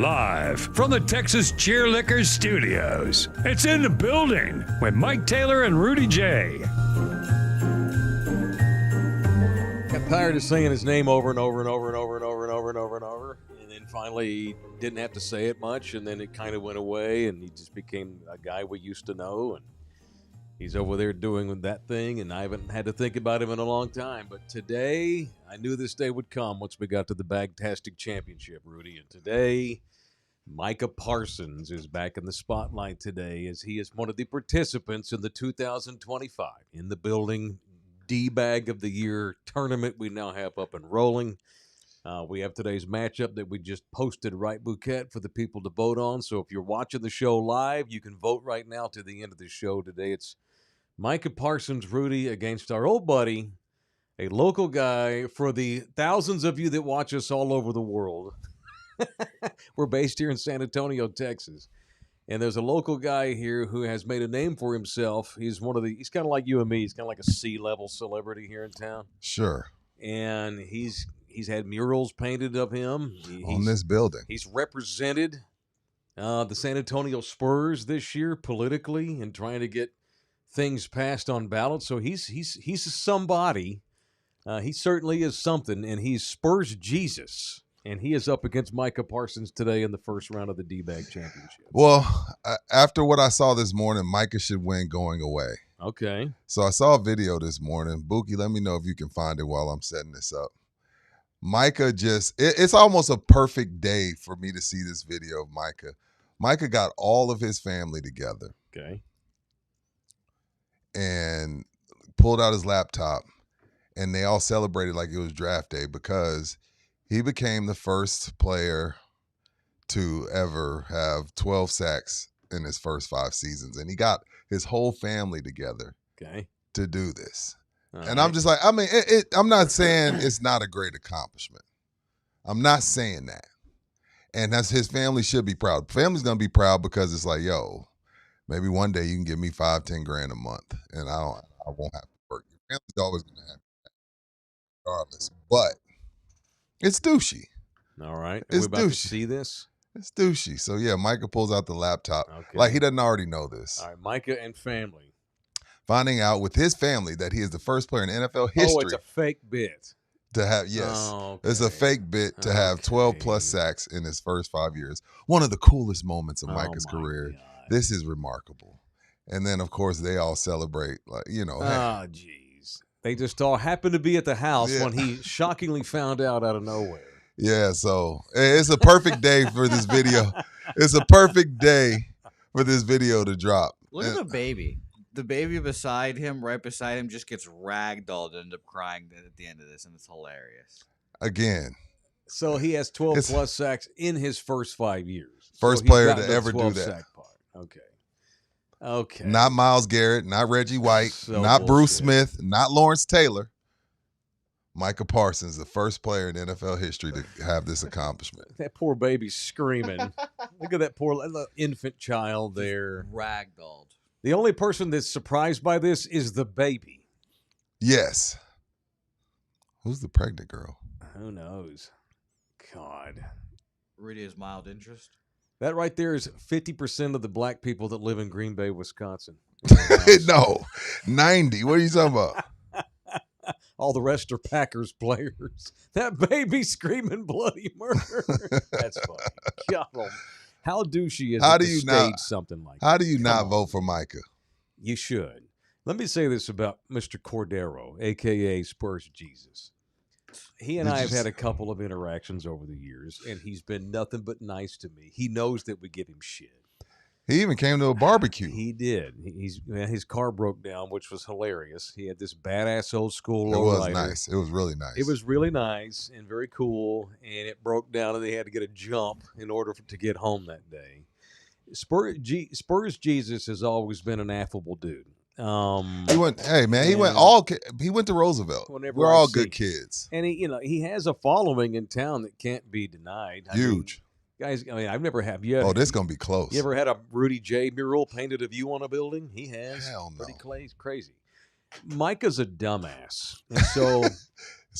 Live from the Texas Cheerlickers Studios, it's In the Building with Mike Taylor and Rudy J. Got tired of saying his name over and over and over and over and over and over and over and over, and then finally didn't have to say it much, and then it kind of went away, and he just became a guy we used to know, and he's over there doing that thing, and I haven't had to think about him in a long time. But today, I knew this day would come once we got to the Bagtasitc Championship, Rudy, and today, Micah Parsons is back in the spotlight today as he is one of the participants in the 2025 In the Building D-Bag of the Year tournament we now have up and rolling. We have today's matchup that we just posted right, Bouquet, for the people to vote on. So if you're watching the show live, you can vote right now to the end of the show. Today it's Micah Parsons, Rudy, against our old buddy, a local guy for the thousands of you that watch us all over the world. We're based here in San Antonio, Texas. And there's a local guy here who has made a name for himself. He's kind of like you and me. He's kind of like a C-level celebrity here in town. Sure. And he's had murals painted of him. On this building. He's represented the San Antonio Spurs this year politically and trying to get things passed on ballots. So he's somebody. He certainly is something, and he's Spurs Jesus. And he is up against Micah Parsons today in the first round of the D-Bag Championship. Well, after what I saw this morning, Micah should win going away. Okay. So I saw a video this morning. Buki, let me know if you can find it while I'm setting this up. Micah it's almost a perfect day for me to see this video of Micah. Micah got all of his family together. Okay. And pulled out his laptop, and they all celebrated like it was draft day because he became the first player to ever have 12 sacks in his first 5 seasons. And he got his whole family together to do this. All and right. I'm just like, I mean, I'm not saying it's not a great accomplishment. I'm not saying that. And that's his family should be proud. Family's going to be proud because it's like, yo, maybe one day you can give me $5-10 grand a month and I won't have to work. Your family's always going to have that regardless. But it's douchey. All right. It's about douchey. To see this? It's douchey. So, yeah, Micah pulls out the laptop. Okay. Like he doesn't already know this. All right, Micah and family. Finding out with his family that he is the first player in NFL history. Oh, it's a fake bit. To have, yes. Oh, okay. It's a fake bit to have 12-plus sacks in his first 5 years. One of the coolest moments of Micah's career. God. This is remarkable. And then, of course, they all celebrate, like, you know. Oh, geez. They just all happened to be at the house when he shockingly found out of nowhere. Yeah, so it's a perfect day for this video. It's a perfect day for this video to drop. Look at the baby. The baby beside him, right beside him, just gets ragdolled and end up crying at the end of this, and it's hilarious. Again. So he has 12-plus sacks in his first 5 years. First player to ever do that. Sack part. Okay. Not Myles Garrett, not Reggie White, not Bruce Smith, not Lawrence Taylor. Micah Parsons, the first player in NFL history to have this accomplishment. That poor baby's screaming. Look at that poor infant child there. Ragdolled. The only person that's surprised by this is the baby. Yes. Who's the pregnant girl? Who knows? God. Rudy has mild interest. That right there is 50% of the black people that live in Green Bay, Wisconsin. No, 90. What are you talking about? All the rest are Packers players. That baby screaming bloody murder. That's funny. God, how douchey is it to stage something like that? How do you not vote for Micah? You should. Let me say this about Mr. Cordero, a.k.a. Spurs Jesus. He and I have had a couple of interactions over the years, and he's been nothing but nice to me. He knows that we give him shit. He even came to a barbecue. He did. His car broke down, which was hilarious. He had this badass old school lowrider. It was nice. It was really nice. It was really nice and very cool, and it broke down, and they had to get a jump in order to get home that day. Spurs Jesus has always been an affable dude. He went to Roosevelt. We're all good kids. And he has a following in town that can't be denied. Huge. Guys, I've never have yet. Oh, this is going to be close. You ever had a Rudy J mural painted of you on a building? He has. Hell no. Pretty crazy. Micah's a dumbass. And so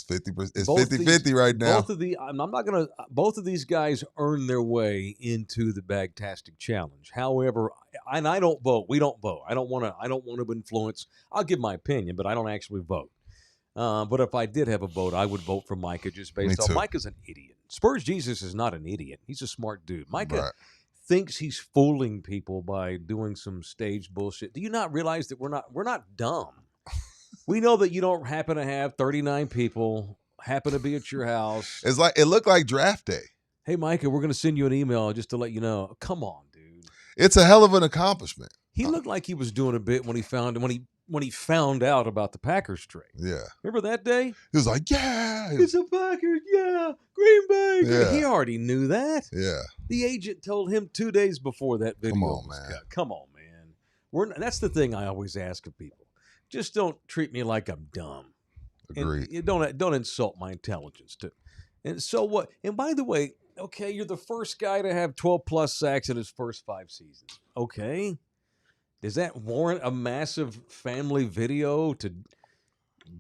It's 50%. It's Both 50-50 right now. Both of these guys earn their way into the Bagtastic Challenge. However, and I don't vote. We don't vote. I don't want to influence. I'll give my opinion, but I don't actually vote. But if I did have a vote, I would vote for Micah just Me based on too. Micah's an idiot. Spurs Jesus is not an idiot. He's a smart dude. Micah Right. thinks he's fooling people by doing some stage bullshit. Do you not realize that we're not dumb? We know that you don't happen to have 39 people happen to be at your house. It's like it looked like draft day. Hey, Micah, we're going to send you an email just to let you know. Come on, dude. It's a hell of an accomplishment. He looked like he was doing a bit when he found out about the Packers trade. Yeah. Remember that day? He was like, yeah. It's a Packers, yeah. Green Bay. Yeah. He already knew that. Yeah. The agent told him 2 days before that video Come on, was man. cut. Come on, man. That's the thing I always ask of people. Just don't treat me like I'm dumb. Agreed. And don't insult my intelligence too. And so what? And by the way, okay, you're the first guy to have 12 plus sacks in his first 5 seasons. Okay, does that warrant a massive family video to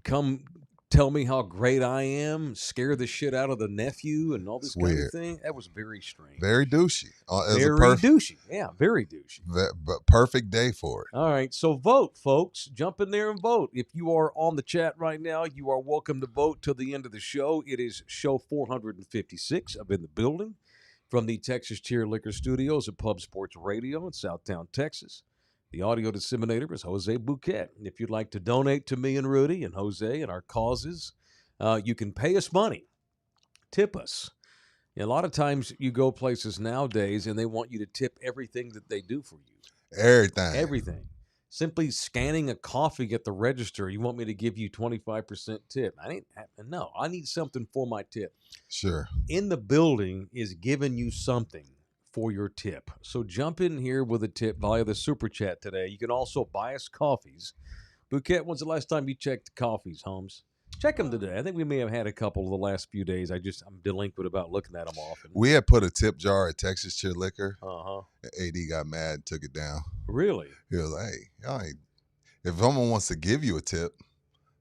come tell me how great I am, scare the shit out of the nephew, and all this kind of thing? That was very strange. Very douchey. Very douchey. Yeah, very douchey. But perfect day for it. All right, so vote, folks. Jump in there and vote. If you are on the chat right now, you are welcome to vote till the end of the show. It is show 456 of In the Building from the Texas Cheer Liquor Studios at Pub Sports Radio in Southtown, Texas. The audio disseminator is Jose Bouquet. If you'd like to donate to me and Rudy and Jose and our causes, you can pay us money. Tip us. A lot of times you go places nowadays and they want you to tip everything that they do for you. Everything. Simply scanning a coffee at the register, you want me to give you 25% tip. I need something for my tip. Sure. In the Building is giving you something for your tip. So jump in here with a tip via the Super Chat today. You can also buy us coffees. Bouquet, when's the last time you checked coffees, Holmes? Check them today. I think we may have had a couple the last few days. I'm delinquent about looking at them often. We had put a tip jar at Texas Cheer Liquor. Uh-huh. AD got mad and took it down. Really? He was like, hey, y'all ain't, if someone wants to give you a tip,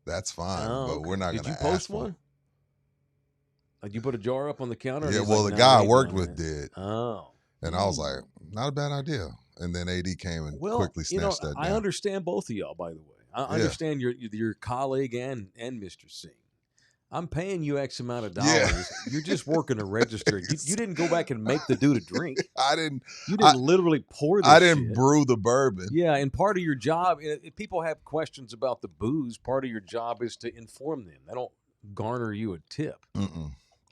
that's fine. But we're not going to ask. Did you post one? Did you put a jar up on the counter? Yeah, well, the guy I worked with did. Oh. And I was like, not a bad idea. And then AD came and quickly snatched that down. I understand both of y'all, by the way. I understand your colleague and Mr. Singh. I'm paying you X amount of dollars. Yeah. You're just working to register. You didn't go back and make the dude a drink. I didn't. You didn't literally pour this I didn't shit. brew the bourbon. Yeah, and part of your job, if people have questions about the booze, part of your job is to inform them. They don't garner you a tip.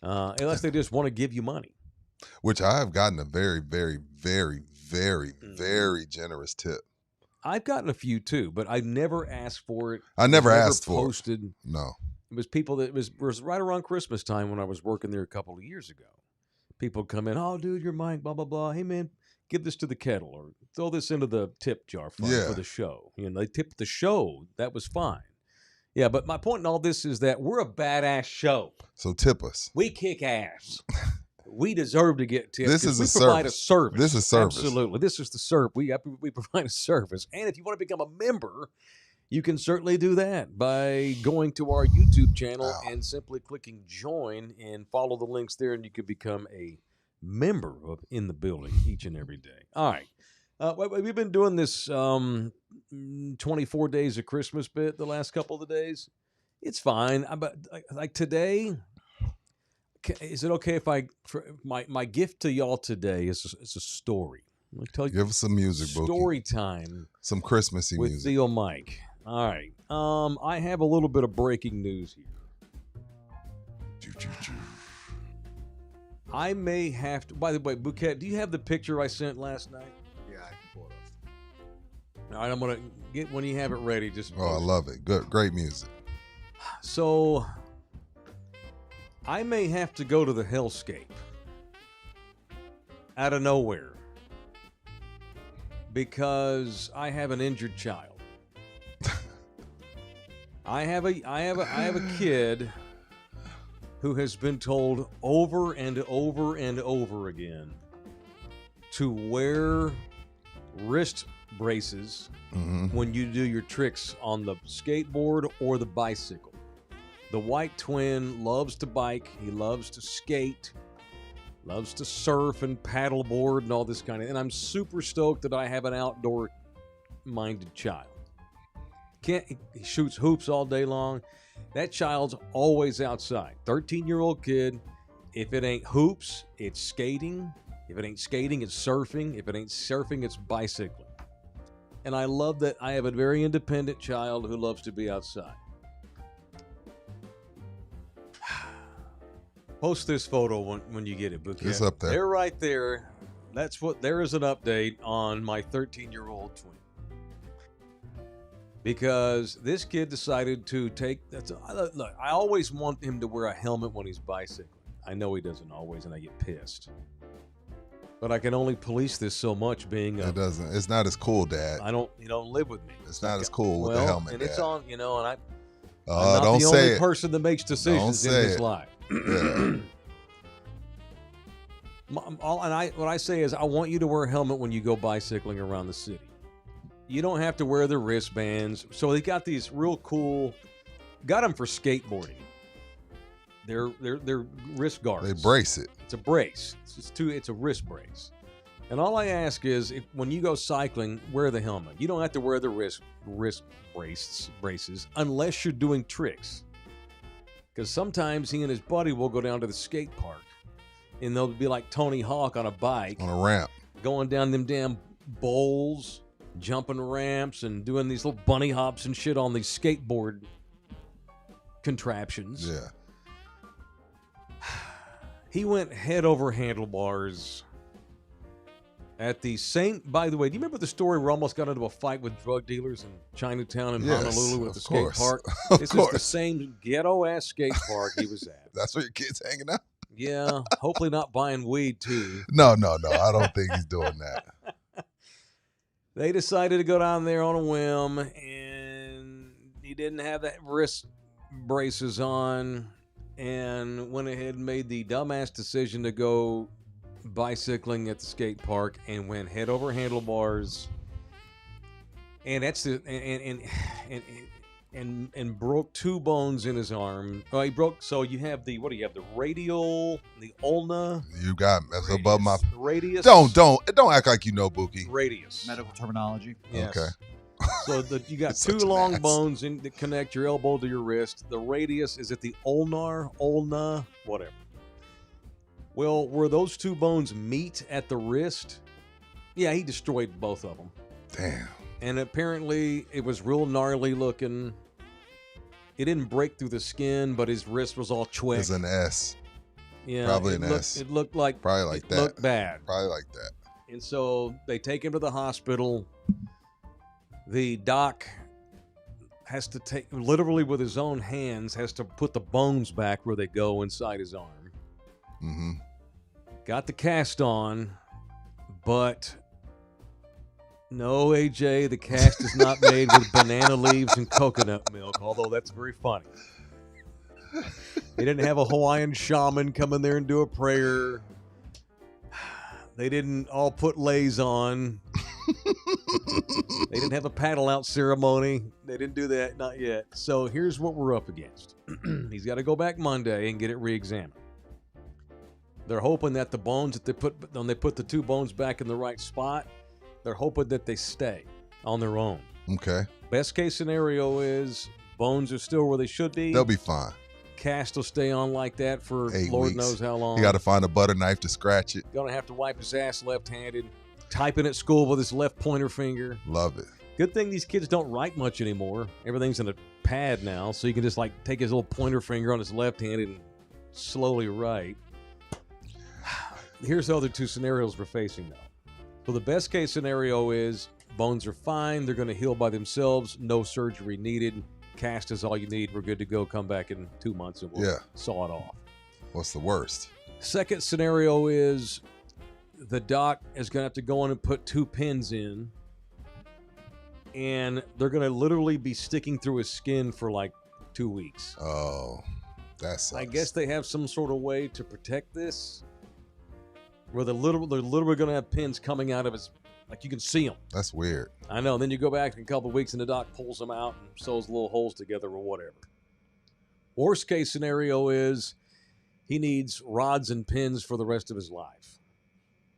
Unless they just want to give you money. Which I have gotten a very, very, very, very, very generous tip. I've gotten a few too, but I never asked for it. I never asked for posted. it. No. It was people that was right around Christmas time when I was working there a couple of years ago. People come in, oh, dude, you're mine, blah, blah, blah. Hey, man, give this to the kettle or throw this into the tip jar for the show. They tipped the show. That was fine. Yeah, but my point in all this is that we're a badass show. So tip us. We kick ass. We deserve to get tips. This is we provide a service. This is service. Absolutely. This is the service. We provide a service. And if you want to become a member, you can certainly do that by going to our YouTube channel and simply clicking join and follow the links there, and you can become a member of In the Building each and every day. All right. We've been doing this 24 days of Christmas bit the last couple of days. It's fine. But like today, is it okay if my gift to y'all today is a story? Let me tell you. Give us some music, Bookie. Story time. Some Christmassy with music. Theo Mike. All right. I have a little bit of breaking news here. I may have to. By the way, Bouquet, do you have the picture I sent last night? Yeah, I can pull it up. All right, I'm gonna get when you have it ready. Just I love it. Good, great music. So I may have to go to the hellscape out of nowhere because I have an injured child. I have a kid who has been told over and over and over again to wear wrist braces when you do your tricks on the skateboard or the bicycle. The white twin loves to bike. He loves to skate, loves to surf and paddleboard and all this kind of. And I'm super stoked that I have an outdoor-minded child. He shoots hoops all day long. That child's always outside. 13-year-old kid. If it ain't hoops, it's skating. If it ain't skating, it's surfing. If it ain't surfing, it's bicycling. And I love that I have a very independent child who loves to be outside. Post this photo when you get it, Bouquet. It's up there. They're right there. There is an update on my 13-year-old twin. Because this kid decided to look, I always want him to wear a helmet when he's bicycling. I know he doesn't always, and I get pissed. But I can only police this so much being It doesn't. It's not as cool, Dad. you don't live with me. It's not as cool with the helmet, and Dad. it's on, and I'm Oh, not don't the say only it. person that makes decisions in say his it. life. Yeah. What I say is, I want you to wear a helmet when you go bicycling around the city. You don't have to wear the wristbands. So they got these real cool. Got them for skateboarding. They're wrist guards. They brace it. It's a brace. It's a wrist brace. And all I ask is, when you go cycling, wear the helmet. You don't have to wear the wrist braces unless you're doing tricks. Because sometimes he and his buddy will go down to the skate park, and they'll be like Tony Hawk on a bike, On a ramp. going down them damn bowls, jumping ramps, and doing these little bunny hops and shit on these skateboard contraptions. Yeah. He went head over handlebars at the same. By the way, do you remember the story where almost got into a fight with drug dealers in Chinatown and Yes, Honolulu at of the skate course. park? Of This course. is the same ghetto ass skate park he was at. That's where your kid's hanging out? Yeah, hopefully not buying weed too. No. I don't think he's doing that. They decided to go down there on a whim, and he didn't have that wrist braces on, and went ahead and made the dumbass decision to go bicycling at the skate park and went head over handlebars. And that's the and broke 2 bones in his arm. Oh, he broke. So you have the the radial, the ulna. You got that's above my. Radius. Don't act like you know, Buki. Radius. Medical terminology. Yes. Okay. So you got It's 2 such an long ass. bones that connect your elbow to your wrist. The radius is at the ulna, whatever. Well, where those 2 bones meet at the wrist, yeah, he destroyed both of them. Damn. And apparently it was real gnarly looking. It didn't break through the skin, but his wrist was all twick. It's an S. Yeah, probably it an looked, S. It looked like Probably like it that. looked bad. Probably like that. And so they take him to the hospital. The doc has to take, literally with his own hands, has to put the bones back where they go inside his arm. Mm-hmm. Got the cast on, but no, AJ, the cast is not made with banana leaves and coconut milk, although that's very funny. They didn't have a Hawaiian shaman come in there and do a prayer. They didn't all put leis on. They didn't have a paddle out ceremony. They didn't do that, not yet. So here's what we're up against. He's got to go back Monday and get it re-examined. They're hoping that the bones that when they put the 2 bones back in the right spot, they're hoping that they stay on their own. Okay. Best case scenario is bones are still where they should be. They'll be fine. Cast will stay on like that for 8 Lord weeks. knows how long. You got to find a butter knife to scratch it. Gonna have to wipe his ass left-handed. Typing at school with his left pointer finger. Love it. Good thing these kids don't write much anymore. Everything's in a pad now, so you can just like take his little pointer finger on his left hand and slowly write. Here's the other 2 scenarios we're facing though. So the best case scenario is bones are fine. They're going to heal by themselves. No surgery needed. Cast is all you need. We're good to go. Come back in 2 months and we'll saw it off. What's the worst? Second scenario is the doc is going to have to go in and put 2 pins in, and they're going to literally be sticking through his skin for like 2 weeks. Oh, that sucks. I guess they have some sort of way to protect this, where they're literally going to have pins coming out of his, like you can see them. That's weird. I know. And then you go back in a couple of weeks and the doc pulls them out and sews little holes together or whatever. Worst case scenario is he needs rods and pins for the rest of his life.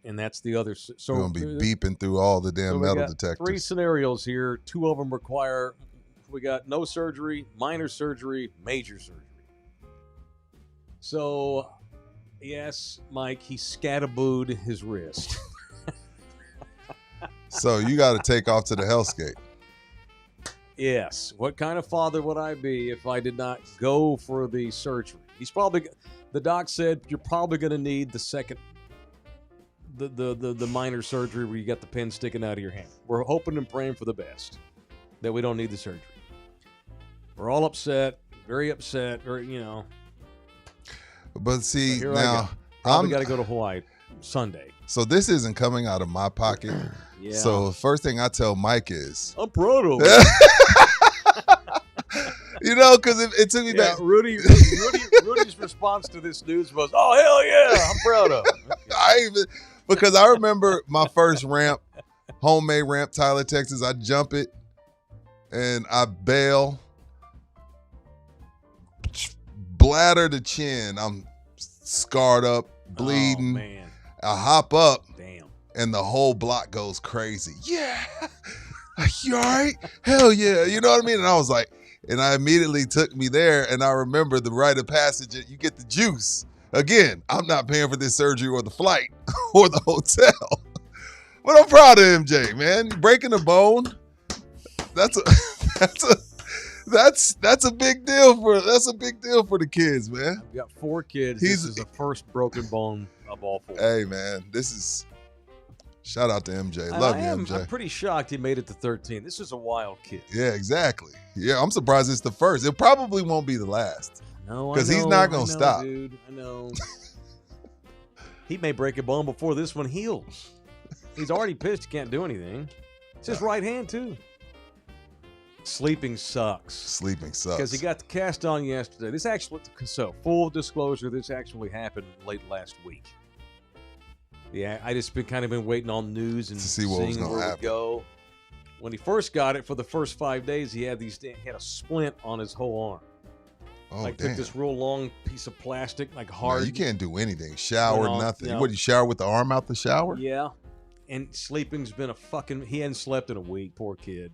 And that's the other. So You're going to be beeping through all the damn we metal got detectors. 3 scenarios here. 2 of them require, we got no surgery, minor surgery, major surgery. So, yes, Mike, he scatterbooed his wrist. So you got to take off to the hellscape. Yes. What kind of father would I be if I did not go for the surgery? The doc said you're probably going to need the second, the minor surgery where you got the pin sticking out of your hand. We're hoping and praying for the best, that we don't need the surgery. We're all upset, very upset, or But see, so now probably got to go to Hawaii Sunday. So this isn't coming out of my pocket. Yeah. So first thing I tell Mike is, I'm proud of it. Because it took me back. Rudy's response to this news was, "Oh hell yeah, I'm proud of it." Okay. Because I remember my first ramp, homemade ramp, Tyler, Texas. I jump it and I bail, bladder to chin. I'm scarred up, bleeding. Oh, man. I hop up. Damn. And the whole block goes crazy. Yeah. You all right? Hell yeah. You know what I mean? And I was like, and I immediately took me there. And I remember the rite of passage, you get the juice. Again, I'm not paying for this surgery or the flight or the hotel. But I'm proud of MJ, man. Breaking a bone. That's a big deal for the kids, man. I've got 4 kids. This is the first broken bone of all 4. Hey, man, shout out to MJ. Love you, MJ. I'm pretty shocked he made it to 13. This is a wild kid. Yeah, exactly. Yeah, I'm surprised it's the first. It probably won't be the last. No, because he's not gonna stop, dude. I know. He may break a bone before this one heals. He's already pissed. He can't do anything. It's his right hand too. Sleeping sucks. Because he got the cast on yesterday. So full disclosure, this actually happened late last week. Yeah, I just been waiting on news and to see what was going to happen. Go. When he first got it, for the first 5 days, he had a splint on his whole arm. Oh, damn. Took this real long piece of plastic, hard. No, you can't do anything. Shower, nothing. No. What, you shower with the arm out the shower? Yeah. And sleeping's been he hadn't slept in a week, poor kid.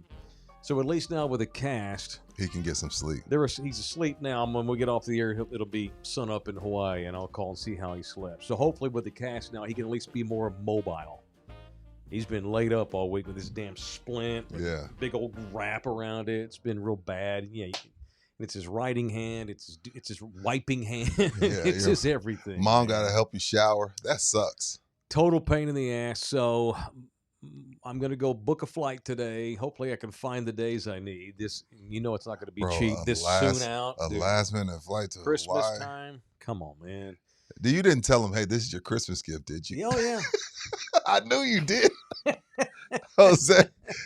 So at least now with a cast, he can get some sleep. He's asleep now. When we get off the air, it'll be sun up in Hawaii, and I'll call and see how he slept. So hopefully with the cast now, he can at least be more mobile. He's been laid up all week with this damn splint. Yeah. Big old wrap around it. It's been real bad. Yeah. It's his writing hand. It's his wiping hand. It's his everything. Mom got to help you shower. That sucks. Total pain in the ass. So I'm going to go book a flight today. Hopefully I can find the days I need. It's not going to be cheap soon out. A last minute flight to Christmas Hawaii. time. Come on, man. You didn't tell him, hey, this is your Christmas gift, did you? Oh, yeah. I knew you did. Jose,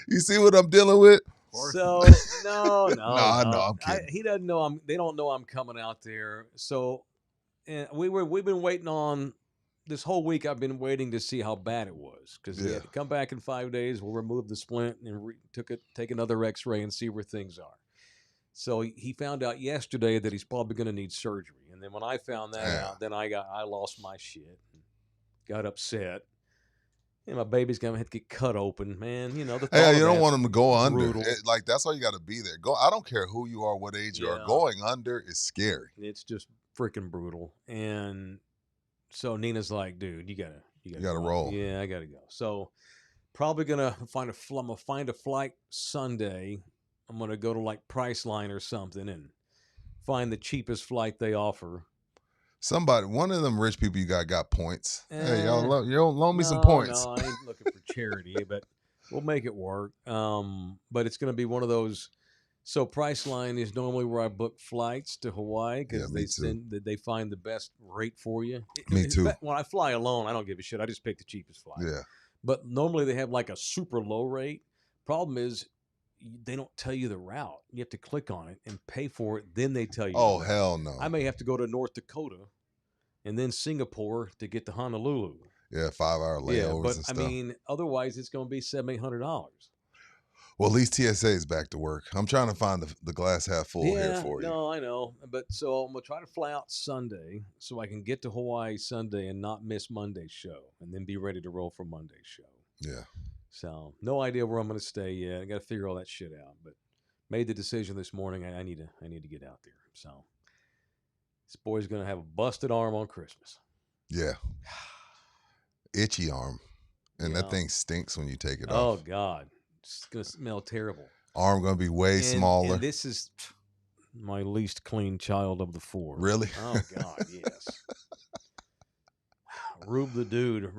you see what I'm dealing with? So no, I know. I'm kidding. He doesn't know. They don't know I'm coming out there. So, and we've been waiting on this whole week. I've been waiting to see how bad it was because he had to come back in 5 days. We'll remove the splint and take another X-ray and see where things are. So he found out yesterday that he's probably going to need surgery. And then when I found that out, then I lost my shit, and got upset. And my baby's gonna have to get cut open, man. You don't want him to go under. That's why you got to be there. I don't care who you are, what age you are. Going under is scary. It's just freaking brutal. And so Nina's like, dude, you gotta roll. Yeah, I gotta go. So probably gonna find a flight Sunday. I'm gonna go to Priceline or something and find the cheapest flight they offer. One of them rich people you got points. Hey, y'all, loan me some points. No, I ain't looking for charity, but we'll make it work. But it's going to be one of those. So Priceline is normally where I book flights to Hawaii because they find the best rate for you. Me too. When I fly alone, I don't give a shit. I just pick the cheapest flight. Yeah. But normally they have a super low rate. Problem is, they don't tell you the route. You have to click on it and pay for it. Then they tell you. Oh, hell no. I may have to go to North Dakota and then Singapore to get to Honolulu. Yeah, 5-hour layovers and stuff. I mean, otherwise it's going to be $700-800. Well, at least TSA is back to work. I'm trying to find the glass half full here for you. No, I know. But so I'm gonna try to fly out Sunday so I can get to Hawaii Sunday and not miss Monday's show, and then be ready to roll for Monday's show. Yeah. So no idea where I'm gonna stay yet. I got to figure all that shit out. But made the decision this morning. I need to get out there. So this boy's gonna have a busted arm on Christmas. Yeah. Itchy arm. And Yeah. that thing stinks when you take it Oh off. God, it's gonna smell terrible. Arm gonna be way smaller. And this is my least clean child of the four. Really? Oh God, yes. Rube the dude.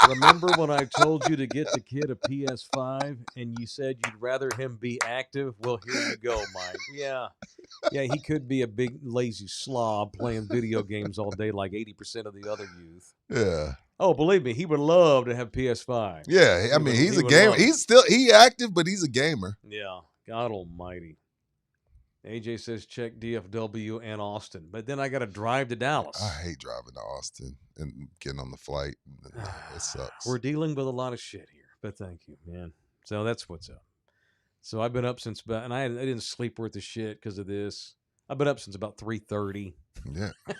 Remember when I told you to get the kid a PS5 and you said you'd rather him be active? Well, here you go, Mike. Yeah, he could be a big lazy slob playing video games all day like 80% of the other youth. Yeah. Oh, believe me, he would love to have PS5. Yeah. I mean, he's a gamer. He active, but he's a gamer. Yeah. God almighty. AJ says check DFW and Austin. But then I got to drive to Dallas. I hate driving to Austin and getting on the flight. It sucks. We're dealing with a lot of shit here. But thank you, man. So that's what's up. So I've been up since about, and I didn't sleep worth a shit because of this. I've been up since about 3:30. Yeah. And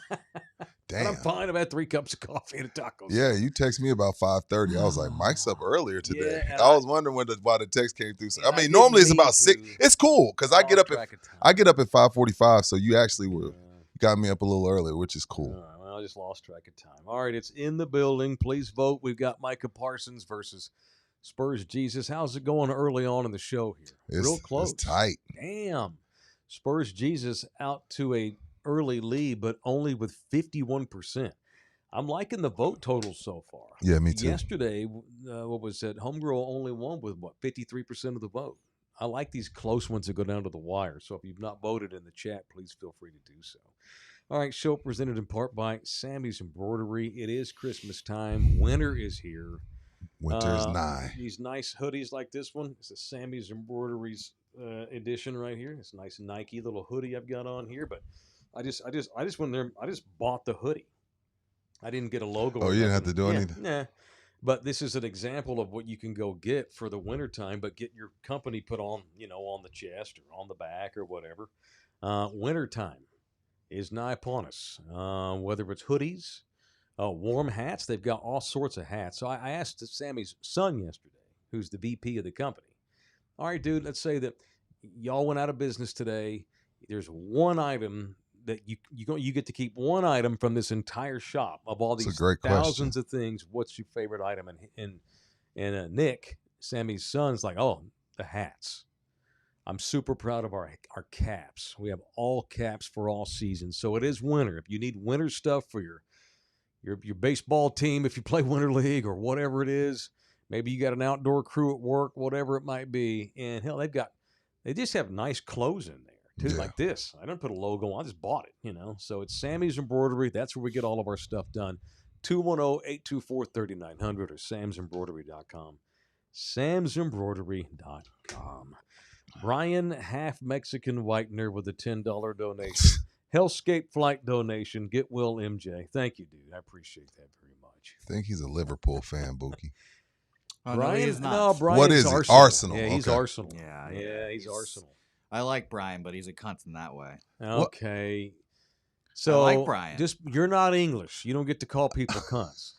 Damn. I'm fine. I've had 3 cups of coffee and a taco. Yeah, you text me about 5:30. I was like, Mike's up earlier today. Yeah, and I was wondering why the text came through. And I I mean, didn't normally it's mean about 6. to. It's cool because I get up Track of time. at 5:45. So you actually got me up a little earlier, which is cool. All right, well, I just lost track of time. All right, it's in the building. Please vote. We've got Micah Parsons versus Spurs Jesus. How's it going early on in the show here? Real close. It's tight. Damn. Spurs Jesus out to a early lead, but only with 51%. I'm liking the vote totals so far. Yeah, me too. Yesterday, what was it? Homegirl only won with 53% of the vote. I like these close ones that go down to the wire. So if you've not voted in the chat, please feel free to do so. All right, show presented in part by Sammy's Embroidery. It is Christmas time. Winter is here. Winter's nigh. These nice hoodies like this one. It's a Sammy's Embroideries edition right here. It's a nice Nike little hoodie I've got on here. But I just went there. I just bought the hoodie. I didn't get a logo. Oh, you didn't have to do anything? Nah. But this is an example of what you can go get for the wintertime, but get your company put on, on the chest or on the back or whatever. Wintertime is nigh upon us. Whether it's hoodies, warm hats, they've got all sorts of hats. So I asked Sammy's son yesterday, who's the VP of the company. All right, dude, let's say that y'all went out of business today. There's one item that you get to keep one item from this entire shop of all these thousands of things. What's your favorite item? And Nick, Sammy's son's like, oh, the hats. I'm super proud of our caps. We have all caps for all seasons. So it is winter. If you need winter stuff for your baseball team, if you play winter league or whatever it is, maybe you got an outdoor crew at work, whatever it might be. And hell, they just have nice clothes in there. Too, like this. I didn't put a logo on. I just bought it, So it's Sammy's Embroidery. That's where we get all of our stuff done. 210-824-3900 or samsembroidery.com. samsembroidery.com. Brian, half Mexican whitener with a $10 donation. Hellscape flight donation. Get well, MJ. Thank you, dude. I appreciate that very much. I think he's a Liverpool fan, Bookie. Brian is not. No, Brian's what is he? Arsenal. Yeah, he's Arsenal. Yeah, he's Arsenal. I like Brian, but he's a cunt in that way. Okay. So I like Brian. You're not English. You don't get to call people cunts.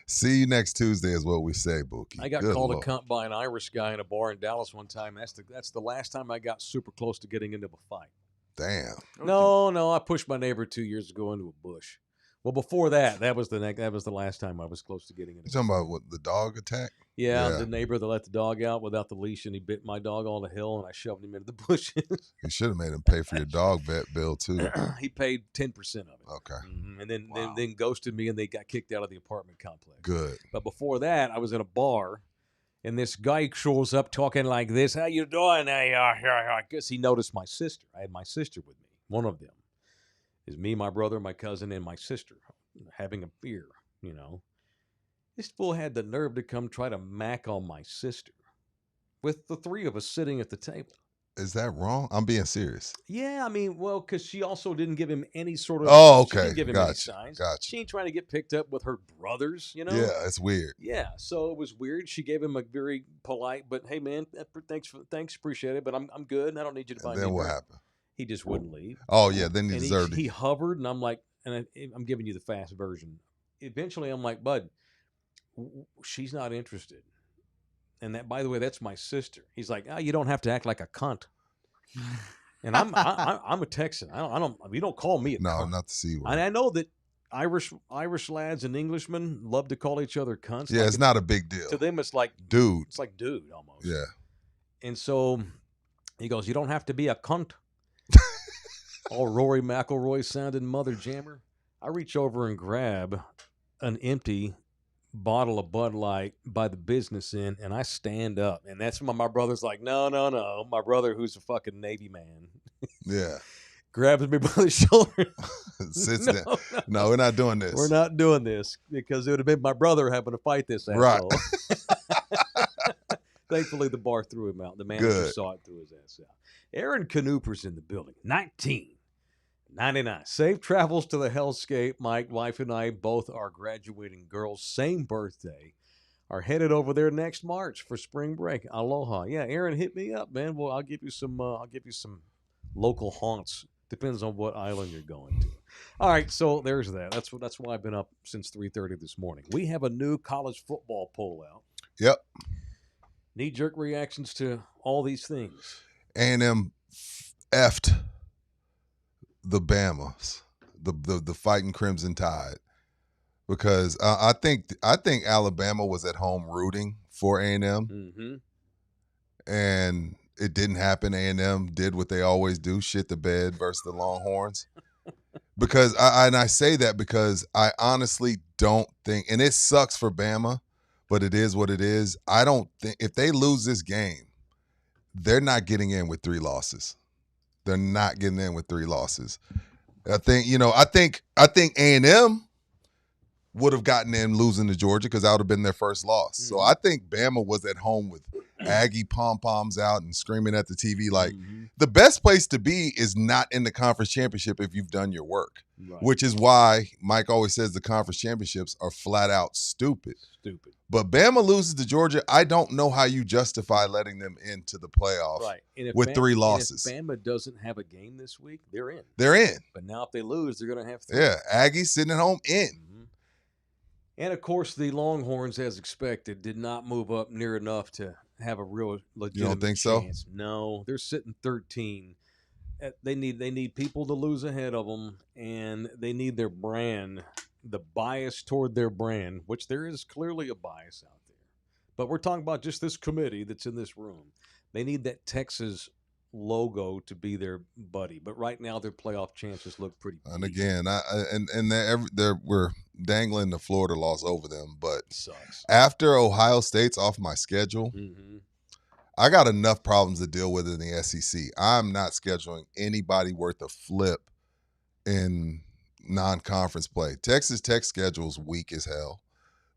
See you next Tuesday is what we say, Bookie. I got called a cunt by an Irish guy in a bar in Dallas one time. That's the last time I got super close to getting into a fight. Damn. No, I pushed my neighbor 2 years ago into a bush. Well, before that was the last time I was close to getting into. You talking about what, the dog attack? Yeah, the neighbor that let the dog out without the leash, and he bit my dog all to hell, and I shoved him into the bushes. You should have made him pay for your dog vet bill too. He paid 10% of it. Okay. Mm-hmm. And then ghosted me, and they got kicked out of the apartment complex. Good. But before that, I was in a bar, and this guy shows up talking like this. How you doing? I guess he noticed my sister. I had my sister with me. One of them is me, my brother, my cousin, and my sister having a beer, This fool had the nerve to come try to mac on my sister with the three of us sitting at the table. Is that wrong? I'm being serious. Yeah, I mean, well, because she also didn't give him any sort of. Oh, She okay. didn't give him any Gotcha. signs. Gotcha. She ain't trying to get picked up with her brothers, you know. Yeah, it's weird. Yeah, so it was weird. She gave him a very polite, but hey, man, thanks, appreciate it, but I'm good. I don't need you to buy And me a then what drink. happened? He just wouldn't leave, Oh yeah, then he and deserved he it. hovered, and I'm like, I'm giving you the fast version. Eventually, I'm like, bud, she's not interested. And that, by the way, that's my sister. He's like, you don't have to act like a cunt. And I'm a Texan. I don't. You don't call me a No, cunt. not the C word. And I know that Irish lads and Englishmen love to call each other cunts. Yeah, like it's not a big deal. to them. It's like Dude. It's like dude almost. Yeah. And so he goes, you don't have to be a cunt. All Rory McIlroy sounding mother jammer. I reach over and grab an empty bottle of Bud Light by the business end, and I stand up. And that's when my brother's like, no. My brother, who's a fucking Navy man, Yeah. grabs me by the shoulder. Sits down. No, we're not doing this. We're not doing this, because it would have been my brother having to fight this Right. asshole. Thankfully, the bar threw him out. The manager Good. saw it, threw his ass out. Aaron Canooper's in the building. 1999. Safe travels to the hellscape. Mike, wife, and I both are graduating girls. Same birthday. Are headed over there next March for spring break. Aloha. Yeah, Aaron, hit me up, man. Well, I'll give you some local haunts. Depends on what island you're going to. All right, so there's that. That's why I've been up since 3:30 this morning. We have a new college football poll out. Yep. Knee-jerk reactions to all these things. A&M effed the Bamas, the fighting Crimson Tide, because I think Alabama was at home rooting for A&M, Mm-hmm. and it didn't happen. A&M did what they always do: shit the bed versus the Longhorns. Because I say that because I honestly don't think, and it sucks for Bama, but it is what it is. I don't think if they lose this game, they're not getting in with 3 losses. They're not getting in with 3 losses. I think A&M would have gotten in losing to Georgia because that would have been their first loss. Mm-hmm. So I think Bama was at home with Aggie pom-poms out and screaming at the TV like, the best place to be is not in the conference championship if you've done your work, Right. which is why Mike always says the conference championships are flat out stupid. But Bama loses to Georgia. I don't know how you justify letting them into the playoff Right. And if with 3 losses. And if Bama doesn't have a game this week, they're in. They're in. But now if they lose, they're going to have 3. Yeah, Aggies sitting at home in. Mm-hmm. And, of course, the Longhorns, as expected, did not move up near enough to have a real legitimate You don't think so? chance. No, they're sitting 13. They need people to lose ahead of them, and they need their brand, the bias toward their brand, which there is clearly a bias out there. But we're talking about just this committee that's in this room. They need that Texas logo to be their buddy. But right now, their playoff chances look pretty And bleak. again, we're dangling the Florida loss over them. But Sucks. after Ohio State's off my schedule, Mm-hmm. I got enough problems to deal with in the SEC. I'm not scheduling anybody worth a flip in non-conference play. Texas Tech schedule's weak as hell.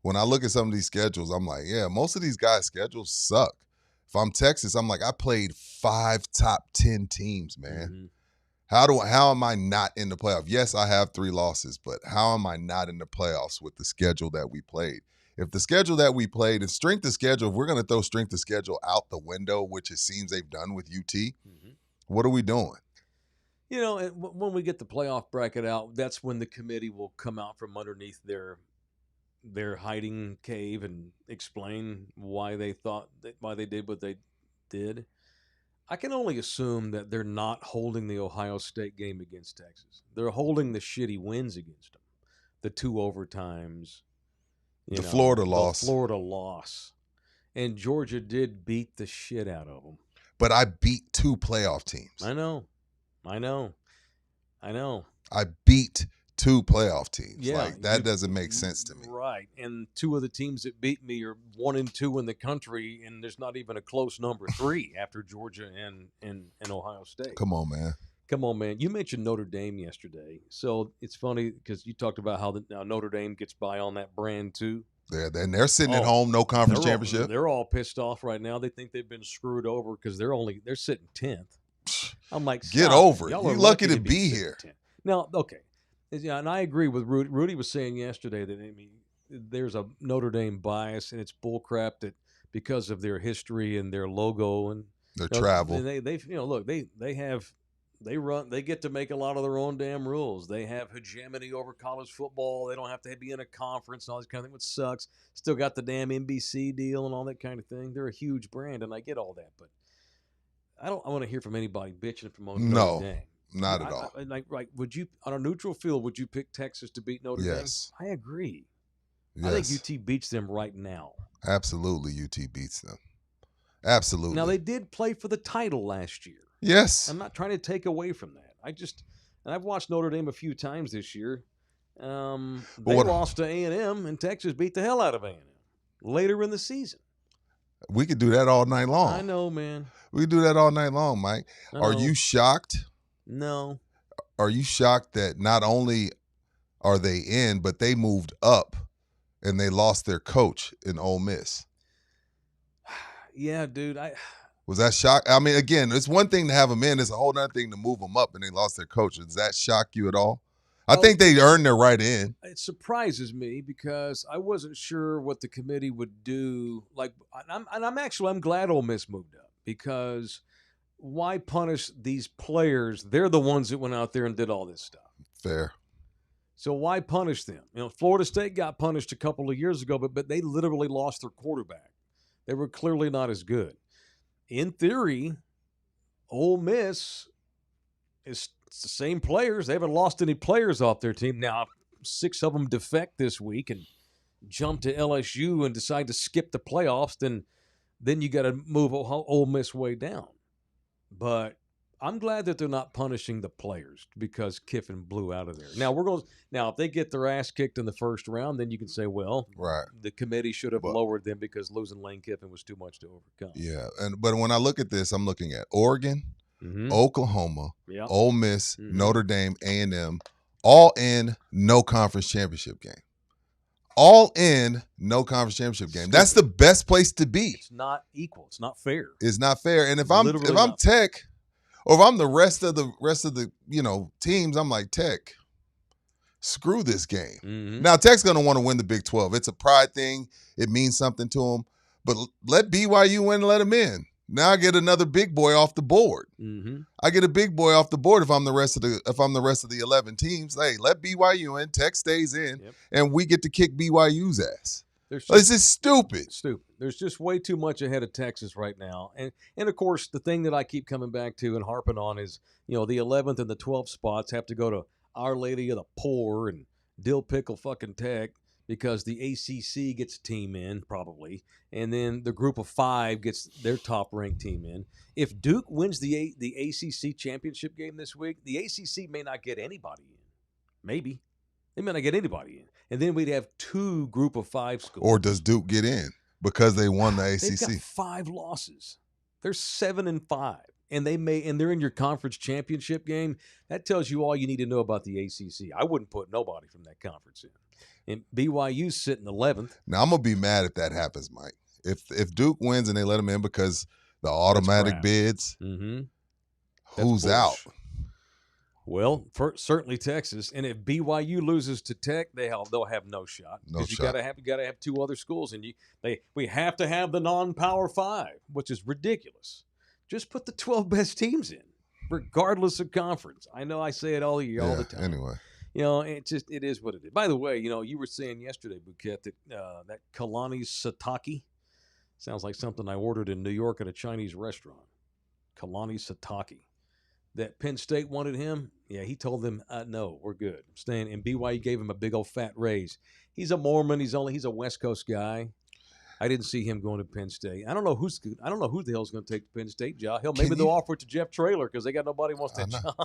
When I look at some of these schedules, I'm like, yeah, most of these guys' schedules suck. If I'm Texas, I'm like, I played 5 top 10 teams, man. Mm-hmm. How am I not in the playoff? Yes, I have 3 losses, but how am I not in the playoffs with the schedule that we played? If the schedule that we played, if strength of schedule, if we're going to throw strength of schedule out the window, which it seems they've done with UT, what are we doing? You know, when we get the playoff bracket out, that's when the committee will come out from underneath their hiding cave and explain why they did what they did. I can only assume that they're not holding the Ohio State game against Texas. They're holding the shitty wins against them, the 2 overtimes. The Florida loss. And Georgia did beat the shit out of them. But I beat 2 playoff teams. I know. I beat 2 playoff teams. Yeah, like, that doesn't make sense to me. Right. And 2 of the teams that beat me are 1 and 2 in the country, and there's not even a close number 3 after Georgia and Ohio State. Come on, man. You mentioned Notre Dame yesterday. So it's funny because you talked about how Notre Dame gets by on that brand too. They're sitting at Oh, home, no conference They're all, championship. they're all pissed off right now. They think they've been screwed over because they're sitting 10th. I'm like, Get stop over it. Y'all You are lucky to be be sitting here. 10th. Now, okay. Yeah, and I agree with Rudy. Rudy was saying yesterday that, I mean, there's a Notre Dame bias, and it's bullcrap that because of their history and their logo and Their you know, travel. they look, they get to make a lot of their own damn rules. They have hegemony over college football. They don't have to be in a conference and all this kind of thing, which sucks. Still got the damn NBC deal and all that kind of thing. They're a huge brand, and I get all that, but I want to hear from anybody bitching from Notre No, Dame. not at all. Like, would you, on a neutral field, would you pick Texas to beat Notre Yes. Dame? I agree. Yes. I think UT beats them right now. Absolutely, UT beats them. Absolutely. Now, they did play for the title last year. Yes. I'm not trying to take away from that. And I've watched Notre Dame a few times this year. They lost to A&M, and Texas beat the hell out of A&M later in the season. We could do that all night long. I know, man. We could do that all night long, Mike. Are you shocked? No. Are you shocked that not only are they in, but they moved up and they lost their coach in Ole Miss? Yeah, dude. Was that shock? I mean, again, it's one thing to have them in. It's a whole other thing to move them up and they lost their coach. Does that shock you at all? I think they earned their right in. It surprises me because I wasn't sure what the committee would do. Like, I'm glad Ole Miss moved up because why punish these players? They're the ones that went out there and did all this stuff. Fair. So why punish them? You know, Florida State got punished a couple of years ago, but they literally lost their quarterback. They were clearly not as good. In theory, Ole Miss is the same players. They haven't lost any players off their team. Now, 6 of them defect this week and jump to LSU and decide to skip the playoffs, then you got to move Ole Miss way down. But I'm glad that they're not punishing the players because Kiffin blew out of there. Now if they get their ass kicked in the first round, then you can say, well, right, the committee should have lowered them because losing Lane Kiffin was too much to overcome. Yeah, but when I look at this, I'm looking at Oregon, Oklahoma, Ole Miss, Notre Dame, A&M, all in, no conference championship game. All in, no conference championship game. That's the best place to be. It's not equal. It's not fair. It's not fair. And if I'm Tech, or if I'm the rest of the teams, I'm like, Tech, screw this game. Mm-hmm. Now Tech's gonna want to win the Big 12. It's a pride thing. It means something to them. But let BYU win and let them in. Now I get another big boy off the board. Mm-hmm. I get a big boy off the board if I'm the rest of the 11 teams. Hey, let BYU in. Tech stays in, and we get to kick BYU's ass. This is stupid. Stupid. There's just way too much ahead of Texas right now, and of course the thing that I keep coming back to and harping on is the 11th and the 12th spots have to go to Our Lady of the Poor and Dill Pickle fucking Tech. Because the ACC gets a team in, probably, and then the group of 5 gets their top-ranked team in. If Duke wins the ACC championship game this week, the ACC may not get anybody in. Maybe. They may not get anybody in. And then we'd have 2 group of 5 schools. Or does Duke get in because they won the ACC? They've got 5 losses. They're 7-5. And they're in your conference championship game. That tells you all you need to know about the ACC. I wouldn't put nobody from that conference in. And BYU's sitting 11th. Now, I'm going to be mad if that happens, Mike. If Duke wins and they let them in because the automatic bids, who's out? Well, certainly Texas. And if BYU loses to Tech, they'll have no shot. Because you got to have 2 other schools, and we have to have the non-Power 5, which is ridiculous. Just put the 12 best teams in, regardless of conference. I know I say it all year, all the time. Anyway. It is what it is. By the way, you were saying yesterday, Bouquet, that Kalani Satake sounds like something I ordered in New York at a Chinese restaurant. Kalani Satake. That Penn State wanted him. Yeah, he told them, no, we're good. I'm staying. And BYU gave him a big old fat raise. He's a Mormon. He's a West Coast guy. I didn't see him going to Penn State. I don't know who the hell's going to take the Penn State job. Hell, maybe they'll offer it to Jeff Traylor because they got nobody who wants that job.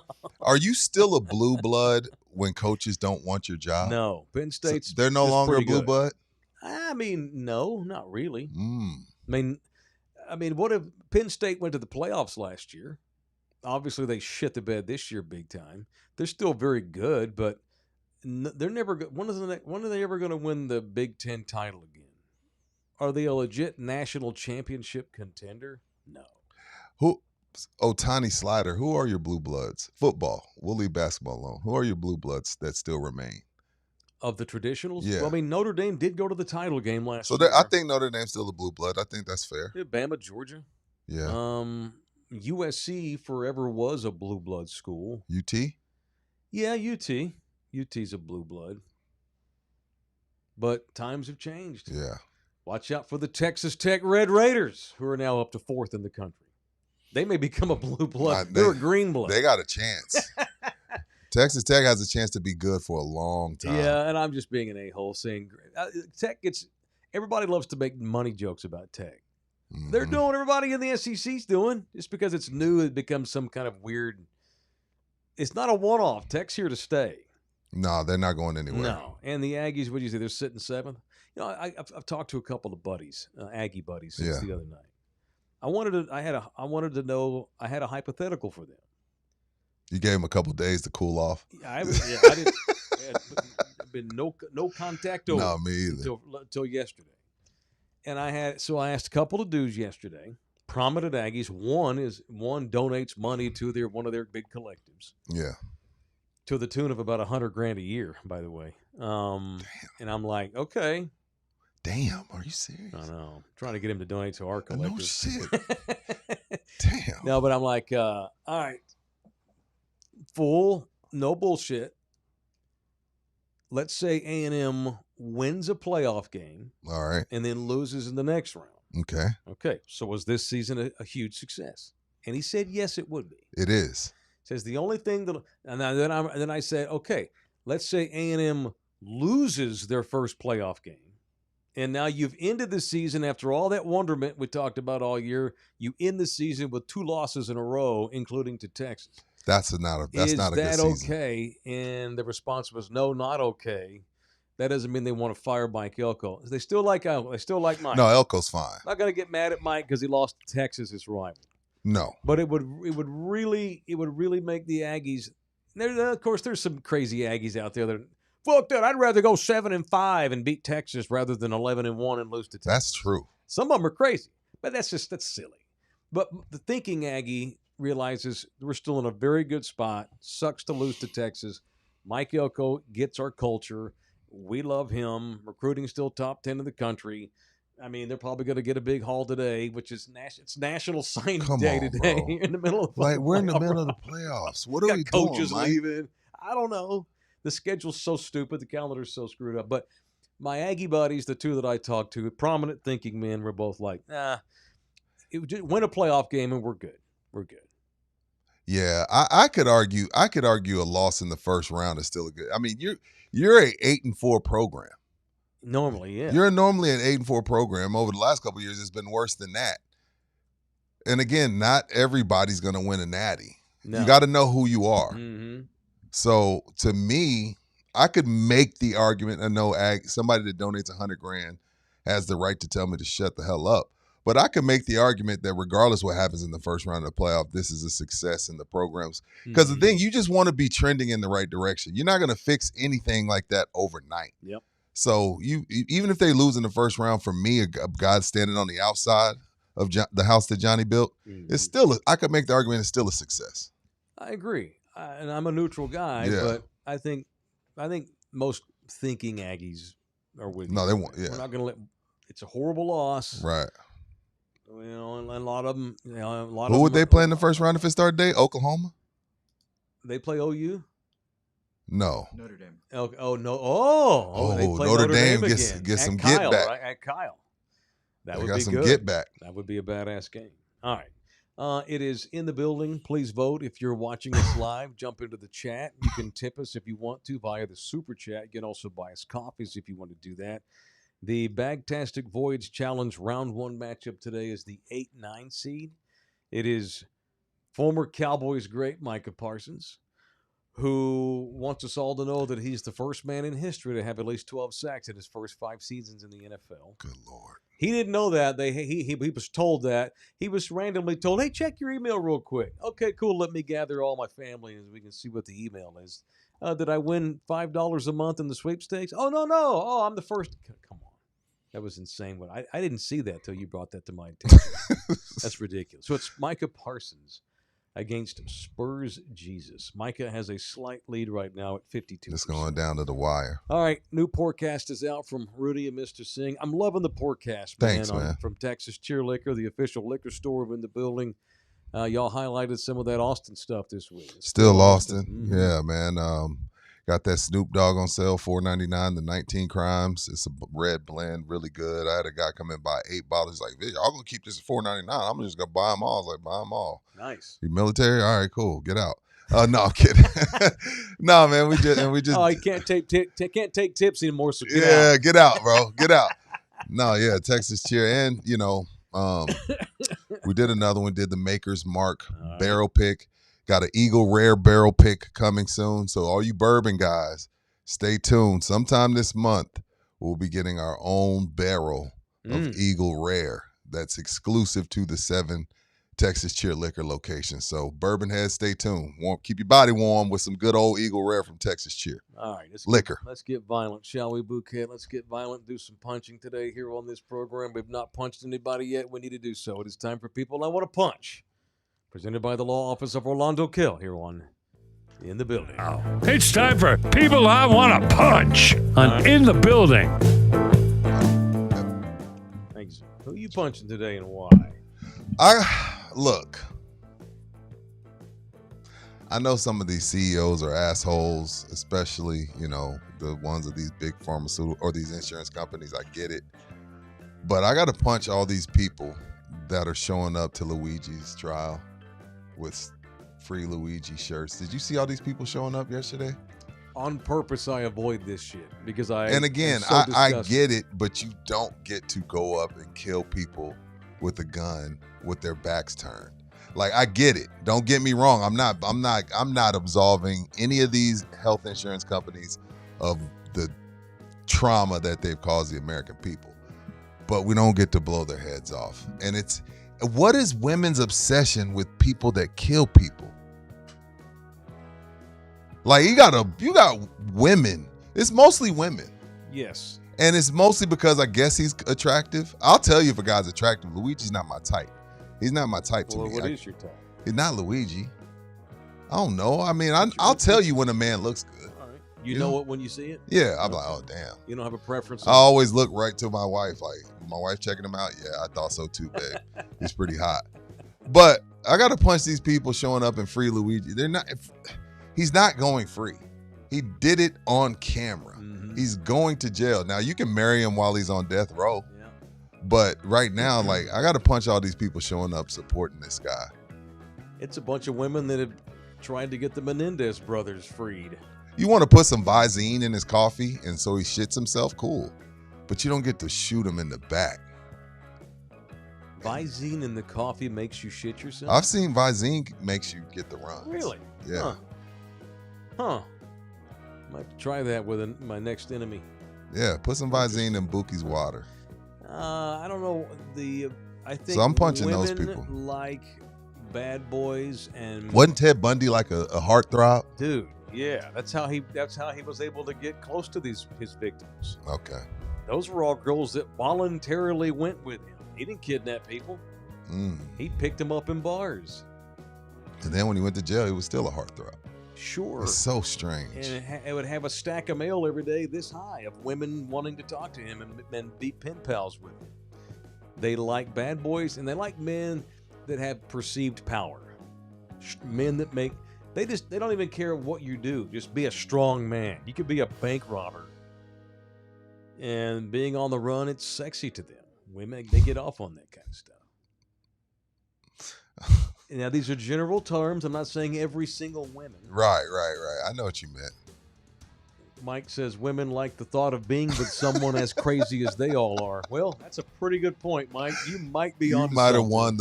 Are you still a blue blood when coaches don't want your job? No, Penn State's they're no longer a blue blood. I mean, no, not really. Mm. I mean, what if Penn State went to the playoffs last year? Obviously, they shit the bed this year big time. They're still very good, but they're never. When are they ever going to win the Big Ten title again? Are they a legit national championship contender? No. Who? Otani Slider. Who are your blue bloods? Football. We'll leave basketball alone. Who are your blue bloods that still remain? Of the traditionals? Yeah. Well, I mean, Notre Dame did go to the title game last So year. I think Notre Dame's still a blue blood. I think that's fair. Yeah, Bama, Georgia. Yeah. USC forever was a blue blood school. UT? Yeah, UT. UT's a blue blood. But times have changed. Yeah. Watch out for the Texas Tech Red Raiders, who are now up to 4th in the country. They may become a blue blood. They're a green blood. They got a chance. Texas Tech has a chance to be good for a long time. Yeah, and I'm just being an a-hole saying Tech gets – everybody loves to make money jokes about Tech. Mm-hmm. They're doing what everybody in the SEC's doing. Just because it's new, it becomes some kind of weird – it's not a one-off. Tech's here to stay. No, they're not going anywhere. No. And the Aggies, what do you say? They're sitting 7th? You know, I've talked to a couple of buddies, Aggie buddies, since the other night. I wanted to know. I had a hypothetical for them. You gave them a couple days to cool off. I didn't. Been no contact over. No, me either. Until yesterday, and I asked a couple of dudes yesterday. Prominent Aggies. One donates money to one of their big collectives. Yeah. To the tune of about $100,000 a year, by the way. And I'm like, okay. Damn, are you serious? I know. I'm trying to get him to donate to our collective. No shit. Damn. No, but I'm like, all right, no bullshit. Let's say A&M wins a playoff game. All right. And then loses in the next round. Okay. Okay. So was this season a huge success? And he said, yes, it would be. It is. Says the only thing and then I said, okay, let's say A&M loses their first playoff game. And now you've ended the season after all that wonderment we talked about all year. You end the season with 2 losses in a row, including to Texas. That's not a good season. Is that okay? And the response was no, not okay. That doesn't mean they want to fire Mike Elko. They still like Elko. They still like Mike. No, Elko's fine. Not gonna get mad at Mike because he lost to Texas, his rival. No, but it would really make the Aggies. Of course, there's some crazy Aggies out there that fuck that. I'd rather go 7-5 and beat Texas rather than 11-1 and lose to Texas. That's true. Some of them are crazy, but that's silly. But the thinking Aggie realizes we're still in a very good spot. Sucks to lose to Texas. Mike Elko gets our culture. We love him. Recruiting still top 10 in the country. I mean, they're probably going to get a big haul today, which is it's National Signing Day today. Bro. In the middle of we're in the middle of the playoffs. What are we doing, coaches Mike? leaving. I don't know. The schedule's so stupid. The calendar's so screwed up. But my Aggie buddies, the 2 that I talked to, prominent thinking men, were both like, win a playoff game and we're good. We're good. Yeah, I could argue. I could argue a loss in the first round is still a good. I mean, you're a 8-4 program. Normally, yeah. You're normally an 8-4 program. Over the last couple of years, it's been worse than that. And again, not everybody's going to win a natty. No. You got to know who you are. Mm-hmm. So to me, I could make the argument. I know somebody that donates $100,000 has the right to tell me to shut the hell up. But I could make the argument that regardless what happens in the first round of the playoff, this is a success in the programs. Because the thing, you just want to be trending in the right direction. You're not going to fix anything like that overnight. Yep. So even if they lose in the first round, for me, a guy standing on the outside of the house that Johnny built, it's still I could make the argument it's still a success. I agree, and I'm a neutral guy, but I think most thinking Aggies are with you. No, they won't. Yeah, we're not going to let. It's a horrible loss, right? You know, and a lot of them. You know, Who would they play in the first round if it started today? Oklahoma. They play OU. No. Notre Dame. Oh no! Oh, they play Notre Dame again. get some Kyle, get back. Right? At Kyle. That they would got be some good. Get back. That would be a badass game. All right. It is in the building. Please vote. If you're watching us live, jump into the chat. You can tip us if you want to via the super chat. You can also buy us coffees if you want to do that. The Bagtasitc Voyage Challenge Round 1 matchup today is the 8-9 seed. It is former Cowboys great Micah Parsons, who wants us all to know that he's the first man in history to have at least 12 sacks in his first 5 seasons in the NFL. Good Lord. He didn't know that. He was told that. He was randomly told, hey, check your email real quick. Okay, cool. Let me gather all my family and we can see what the email is. Did I win $5 a month in the sweepstakes? Oh, no. Oh, I'm the first. Come on. That was insane. I didn't see that till you brought that to my attention. That's ridiculous. So it's Micah Parsons against Spurs Jesus. Micah has a slight lead right now at 52%. It's going down to the wire. All right, new podcast is out from Rudy and Mr. Singh. I'm loving the podcast, man. Thanks, man. From Texas Cheer Liquor, the official liquor store in the building. Y'all highlighted some of that Austin stuff this week. Still Austin. Mm-hmm. Yeah, man. Got that Snoop Dogg on sale, $4.99. The 19 Crimes. It's a red blend, really good. I had a guy come in buy 8 bottles. Like, y'all gonna keep this at $4.99? I'm just gonna buy them all. I was like, buy them all. Nice. You military? All right, cool. Get out. No, I'm kidding. No, man. We just. Oh, you can't take tips anymore. So get out, bro. Get out. No, yeah, Texas Cheer, and we did another one. Did the Maker's Mark barrel pick. Got an Eagle Rare barrel pick coming soon. So all you bourbon guys, stay tuned. Sometime this month, we'll be getting our own barrel of Eagle Rare that's exclusive to the 7 Texas Cheer Liquor locations. So bourbon heads, stay tuned. Keep your body warm with some good old Eagle Rare from Texas Cheer. All right, let's get violent, shall we, Bouquet? Let's get violent. Do some punching today here on this program. We've not punched anybody yet. We need to do so. It is time for People I Want to Punch. Presented by the Law Office of Orlando Kill here on In the Building. It's time for People I Want to Punch on In the Building. Thanks. Who are you punching today and why? Look, I know some of these CEOs are assholes, especially, the ones of these big pharmaceutical or these insurance companies. I get it. But I got to punch all these people that are showing up to Luigi's trial with free Luigi shirts. Did you see all these people showing up yesterday? On purpose, I avoid this shit because I get it, but you don't get to go up and kill people with a gun with their backs turned. Like, I get it. Don't get me wrong. I'm not absolving any of these health insurance companies of the trauma that they've caused the American people. But we don't get to blow their heads off. And what is women's obsession with people that kill people? Like, you got women. It's mostly women. Yes. And it's mostly because I guess he's attractive. I'll tell you if a guy's attractive. Luigi's not my type. He's not my type to me. What is your type? He's not Luigi. I don't know. I mean, I'll tell you when a man looks good. All right. You know it when you see it? Yeah. I'm like, oh, damn. You don't have a preference? I always look right to my wife. Like, my wife checking him out. Yeah, I thought so too, babe. He's pretty hot. But I got to punch these people showing up in free Luigi. He's not going free. He did it on camera. Mm-hmm. He's going to jail. Now, you can marry him while he's on death row. Yeah. But right now, like, I got to punch all these people showing up supporting this guy. It's a bunch of women that have tried to get the Menendez brothers freed. You want to put some Visine in his coffee and so he shits himself? Cool. But you don't get to shoot him in the back. Visine in the coffee makes you shit yourself? I've seen Visine makes you get the runs. Really? Yeah. Huh. Might have to try that with my next enemy. Yeah, put some Visine in Bookie's water. I don't know. I think so I'm punching those people. Like Bad Boys and wasn't Ted Bundy like a heartthrob? Dude, yeah. That's how he was able to get close to his victims. Okay. Those were all girls that voluntarily went with him. He didn't kidnap people. He picked them up in bars. And then when he went to jail, he was still a heartthrob. Sure. It's so strange. And it would have a stack of mail every day this high of women wanting to talk to him and be pen pals with him. They like bad boys and they like men that have perceived power. Men that they don't even care what you do. Just be a strong man. You could be a bank robber. And being on the run, it's sexy to them. Women, they get off on that kind of stuff. Now, these are general terms. I'm not saying every single woman. Right. I know what you meant. Mike says women like the thought of being with someone as crazy as they all are. Well, that's a pretty good point, Mike. You might be on. You might have won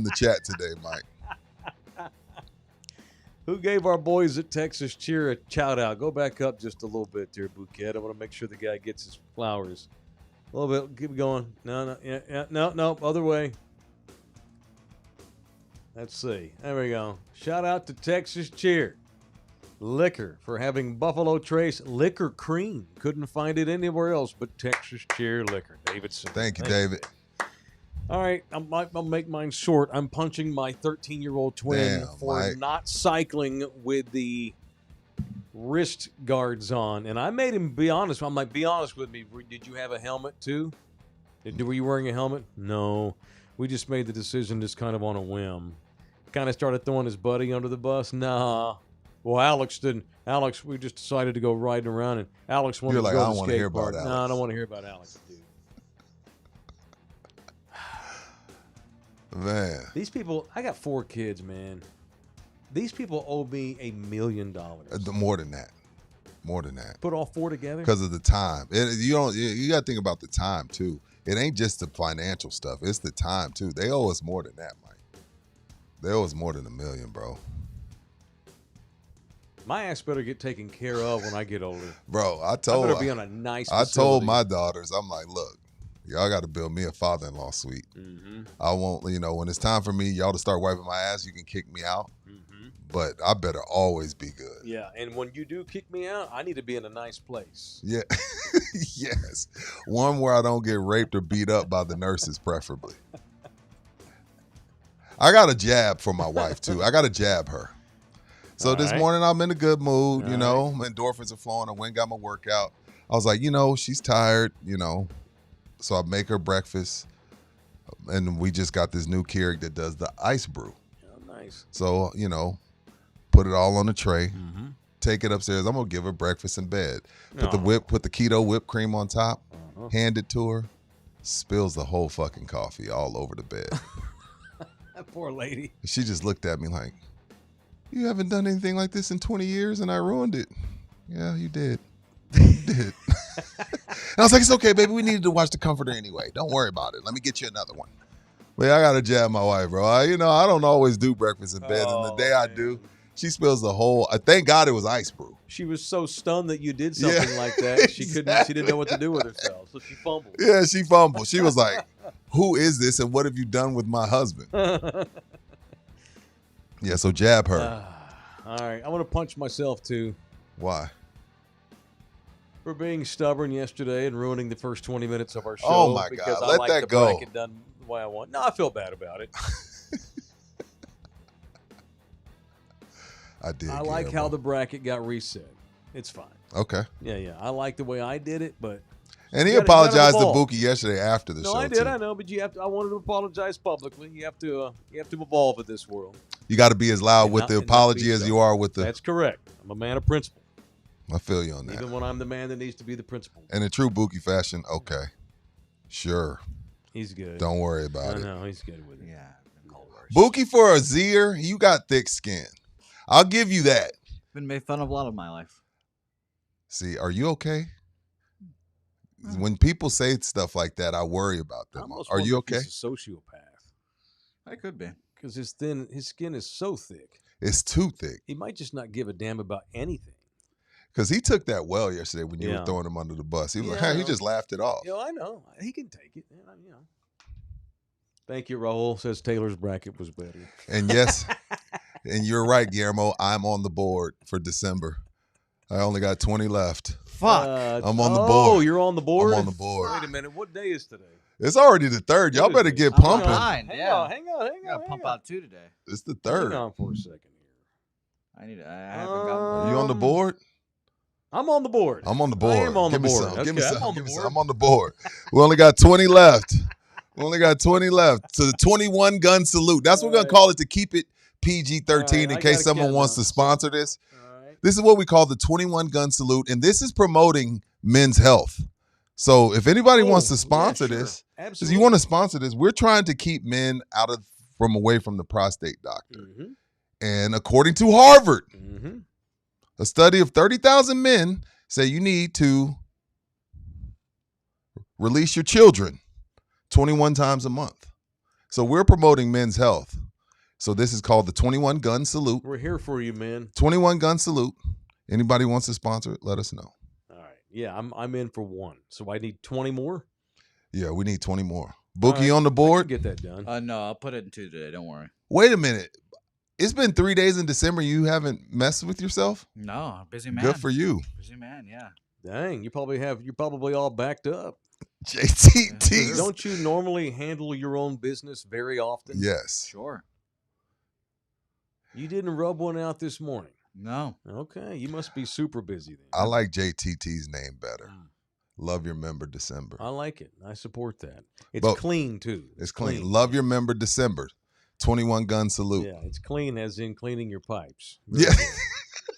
the chat today, Mike. Who gave our boys at Texas Cheer a shout out? Go back up just a little bit there, Bouquet. I want to make sure the guy gets his flowers. A little bit. Keep going. No. Yeah. No. Other way. Let's see. There we go. Shout out to Texas Cheer. Liquor for having Buffalo Trace liquor cream. Couldn't find it anywhere else but Texas Chair Liquor. Davidson. Thank you, David. All right, I'll make mine short. I'm punching my 13-year-old twin Damn, for Mike. not cycling with the wrist guards on. And I made him be honest. I'm like, be honest with me. Did you have a helmet too? Were you wearing a helmet? No. We just made the decision just kind of on a whim. Kind of started throwing his buddy under the bus. Nah. Well, Alex didn't. Alex, we just decided to go riding around, and Alex wanted You're like, to go I to don't the wanna skate hear about park. Alex. No, I don't want to hear about Alex, dude. Man. These people, I got 4 kids, man. These people owe me $1 million. More than that. More than that. Put all 4 together? Because of the time. You got to think about the time, too. It ain't just the financial stuff. It's the time, too. They owe us more than that, Mike. They owe us more than $1 million, bro. My ass better get taken care of when I get older. Bro, I better be on a nice I facility. told my daughters, I'm like, look, y'all got to build me a father-in-law suite. Mm-hmm. I won't, when it's time for me, y'all to start wiping my ass, you can kick me out. Mm-hmm. But I better always be good. Yeah, and when you do kick me out, I need to be in a nice place. Yeah. Yes. One where I don't get raped or beat up by the nurses, preferably. I got a jab for my wife, too. I got to jab her. So All this right. morning I'm in a good mood, All my endorphins are flowing. I went and got my workout. I was like, she's tired, So I make her breakfast. And we just got this new Keurig that does the ice brew. Oh, nice. So, put it all on the tray. Mm-hmm. Take it upstairs. I'm gonna give her breakfast in bed. Put the Aw. put the keto whipped cream on top. Uh-huh. Hand it to her. Spills the whole fucking coffee all over the bed. That poor lady. She just looked at me like, "You haven't done anything like this in 20 years, and I ruined it." Yeah, you did. You did. And I was like, "It's okay, baby. We needed to watch The Comforter anyway. Don't worry about it. Let me get you another one." But yeah, I gotta jab my wife, bro. I don't always do breakfast in bed, and the day I do, she spills the whole. Thank God it was ice brew. She was so stunned that you did something Yeah, like that. She couldn't. She exactly. didn't know what to do with herself, so she fumbled. Yeah, she fumbled. She was like, "Who is this, and what have you done with my husband?" Yeah, so jab her. All right, I'm gonna punch myself too Why? for being stubborn yesterday and ruining the first 20 minutes of our show. Oh, my God. Because I Let like that the go. bracket done the way I want. No, I feel bad about it. I did. I like Guillermo. how the bracket got reset. It's fine. Okay. Yeah. I like the way I did it, but And he You gotta apologized to evolve. Buki yesterday after the no, show. I did. too. I know, but you have to. I wanted to apologize publicly. You have to evolve in this world. You got to be as loud And with not- the and not apology be as so. you are with the. That's correct. I'm a man of principle, I feel you on that. even when I'm the man that needs to be the principal. And in true Buki fashion, okay, sure, He's good. don't worry about I it. know he's good with it. Yeah. Called worse. Buki for a Zier, you got thick skin. I'll give you that. Been made fun of a lot of my life. See, are you okay? When people say stuff like that, I worry about I them. almost Are you wonder okay? if he's a sociopath I could be. because his skin is so thick. It's too thick. He might just not give a damn about anything. Because he took that well yesterday when you Yeah. were throwing him under the bus. He was Yeah, like, I hey, he know. just laughed it off. I know he can take it. Thank you, Raul. Says Taylor's bracket was better. And yes, and you're right, Guillermo. I'm on the board for December. I only got 20 left. Fuck. I'm on the Oh, board. you're on the board. I'm on the board. Wait a minute. What day is today? It's already the third. Y'all What is better it? get I'm pumping. behind. Hang Yeah. on. I gotta pump out 2 today. It's the Hang third. on for a second here. I haven't got You one. on the board? I'm on the board. I'm on the board. I am on Give the me board. some. Give me Okay, I'm some. on the Give me board. some. I'm on the board. We only got 20 left. We only got 20 left. So the 21 gun salute. That's what we're going to call it to keep it PG-13 All right, in I case gotta someone count wants down. to sponsor this. All right. This is what we call the 21 gun salute. And this is promoting men's health. So if anybody wants to Oh, sponsor yeah, sure. this, Absolutely. if you want to sponsor this, we're trying to keep men away from the prostate doctor. Mm-hmm. And according to Harvard, Mm-hmm. a study of 30,000 men say you need to release your children 21 times a month. So we're promoting men's health. So this is called the 21 gun salute. We're here for you, man. 21 gun salute. Anybody wants to sponsor it, let us know. All right. Yeah, I'm in for one. So I need 20 more. Yeah, we need 20 more. All Bookie right, on the I can board. get that done. No, I'll put it in 2 today. Don't worry. Wait a minute. It's been 3 days in December. You haven't messed with yourself? No, busy man. Good for you. Busy man, yeah. Dang, you're probably all backed up. JTT. Don't you normally handle your own business very often? Yes. Sure. You didn't rub one out this morning. No. Okay, you must be super busy then. I like JTT's name better. Love your member December. I like it. I support that. It's But clean too. It's clean. Love your member December. 21 gun salute. Yeah, it's clean as in cleaning your pipes. Yeah. Very good.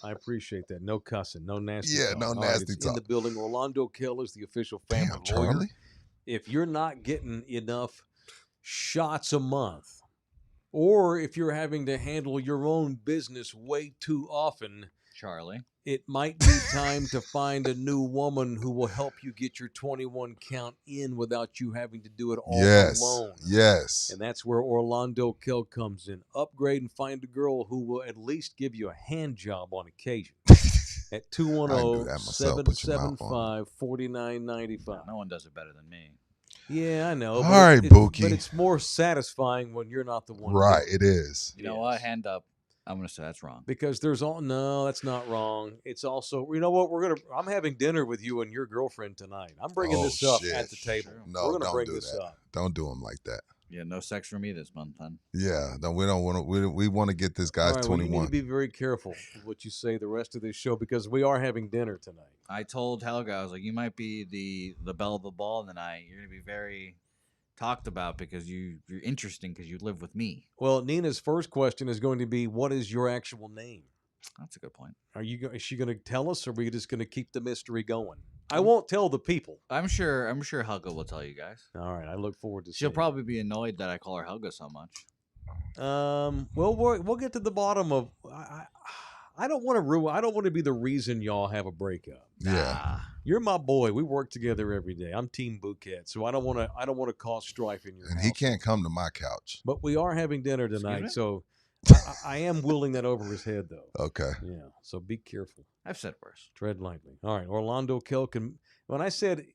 I appreciate that. No cussing, no nasty talk. No All nasty it's in talk. the building. Orlando Kell is the official family Damn, lawyer. Charlie. If you're not getting enough shots a month, or if you're having to handle your own business way too often, Charlie. it might be time to find a new woman who will help you get your 21 count in without you having to do it all alone. Yes. And that's where Orlando Kell comes in. Upgrade and find a girl who will at least give you a hand job on occasion. At 210-775-4995. No one does it better than me. Yeah, I know. All right, Bookie. But it's more satisfying when you're not the one. Right, doing it is. You know what? Hand up. I'm gonna say that's wrong. Because no, that's not wrong. It's also, you know what? I'm having dinner with you and your girlfriend tonight. I'm bringing this up shit. at the table. No, we're gonna don't bring do this that. up. Don't do them like that. Yeah, no sex for me this month, then. Yeah, no, we don't want to. We want to get this guy's All right, well, 21. you need to be very careful with what you say the rest of this show because we are having dinner tonight. I told Helga, I was like, you might be the belle of the ball tonight. You're gonna be very talked about because you're interesting because you live with me. Well, Nina's first question is going to be, what is your actual name? That's a good point. Is she going to tell us, or are we just going to keep the mystery going? I won't tell the people. I'm sure Helga will tell you guys. All right, I look forward to. She'll seeing probably be annoyed that I call her Helga so much. Well, we'll get to the bottom of. I don't want to ruin. I don't want to be the reason y'all have a breakup. Yeah. You're my boy. We work together every day. I'm Team Bouquet, so I don't want to cause strife in your And house. he can't come to my couch. But we are having dinner Excuse tonight, me? so I am willing that over his head, though. Okay. Yeah. So be careful. I've said worse. Tread lightly. All right. Orlando Kell can. When I said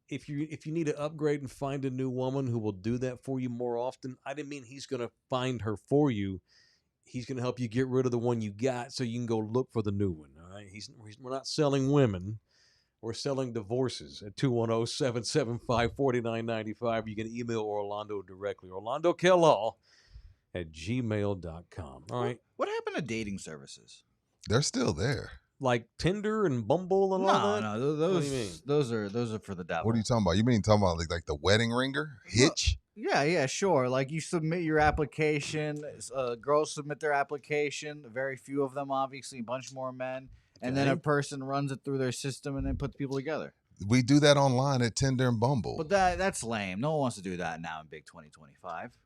if you need to upgrade and find a new woman who will do that for you more often, I didn't mean he's going to find her for you. He's going to help you get rid of the one you got so you can go look for the new one. All right. We're not selling women. We're selling divorces at 210-775-4995. You can email Orlando directly. OrlandoKelllaw@gmail.com. All right. What happened to dating services? They're still there. Like Tinder and Bumble and all that? No, What do you mean? those are for the devil. What are you talking about? You mean talking about like the wedding ringer? Hitch? Yeah, sure. Like you submit your application, girls submit their application. Very few of them, obviously, a bunch more men, and then a Okay. person runs it through their system and then puts people together. We do that online at Tinder and Bumble. But that's lame. No one wants to do that now in Big 2025.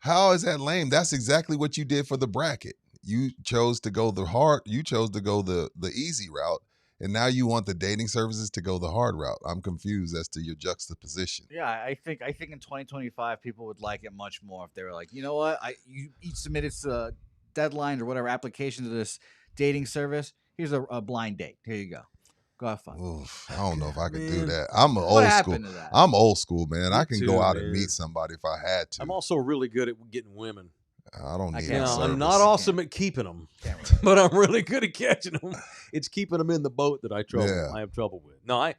How is that lame? That's exactly what you did for the bracket. You chose to go the hard. You chose to go the easy route, and now you want the dating services to go the hard route. I'm confused as to your juxtaposition. Yeah, I think in 2025 people would like it much more if they were like, you know what, you each submitted deadlines or whatever application to this dating service. Here's a blind date. Here you go. Go have fun. Oof, I don't know if I could do Man. that. I'm an What old school. happened to that? I'm old school, man. Me I can too, go out and man. meet somebody if I had to. I'm also really good at getting women. I don't I need can't a Now, service. I'm not awesome at keeping them, Can't relate. but I'm really good at catching them. It's keeping them in the boat that I Yeah. have trouble with. No, I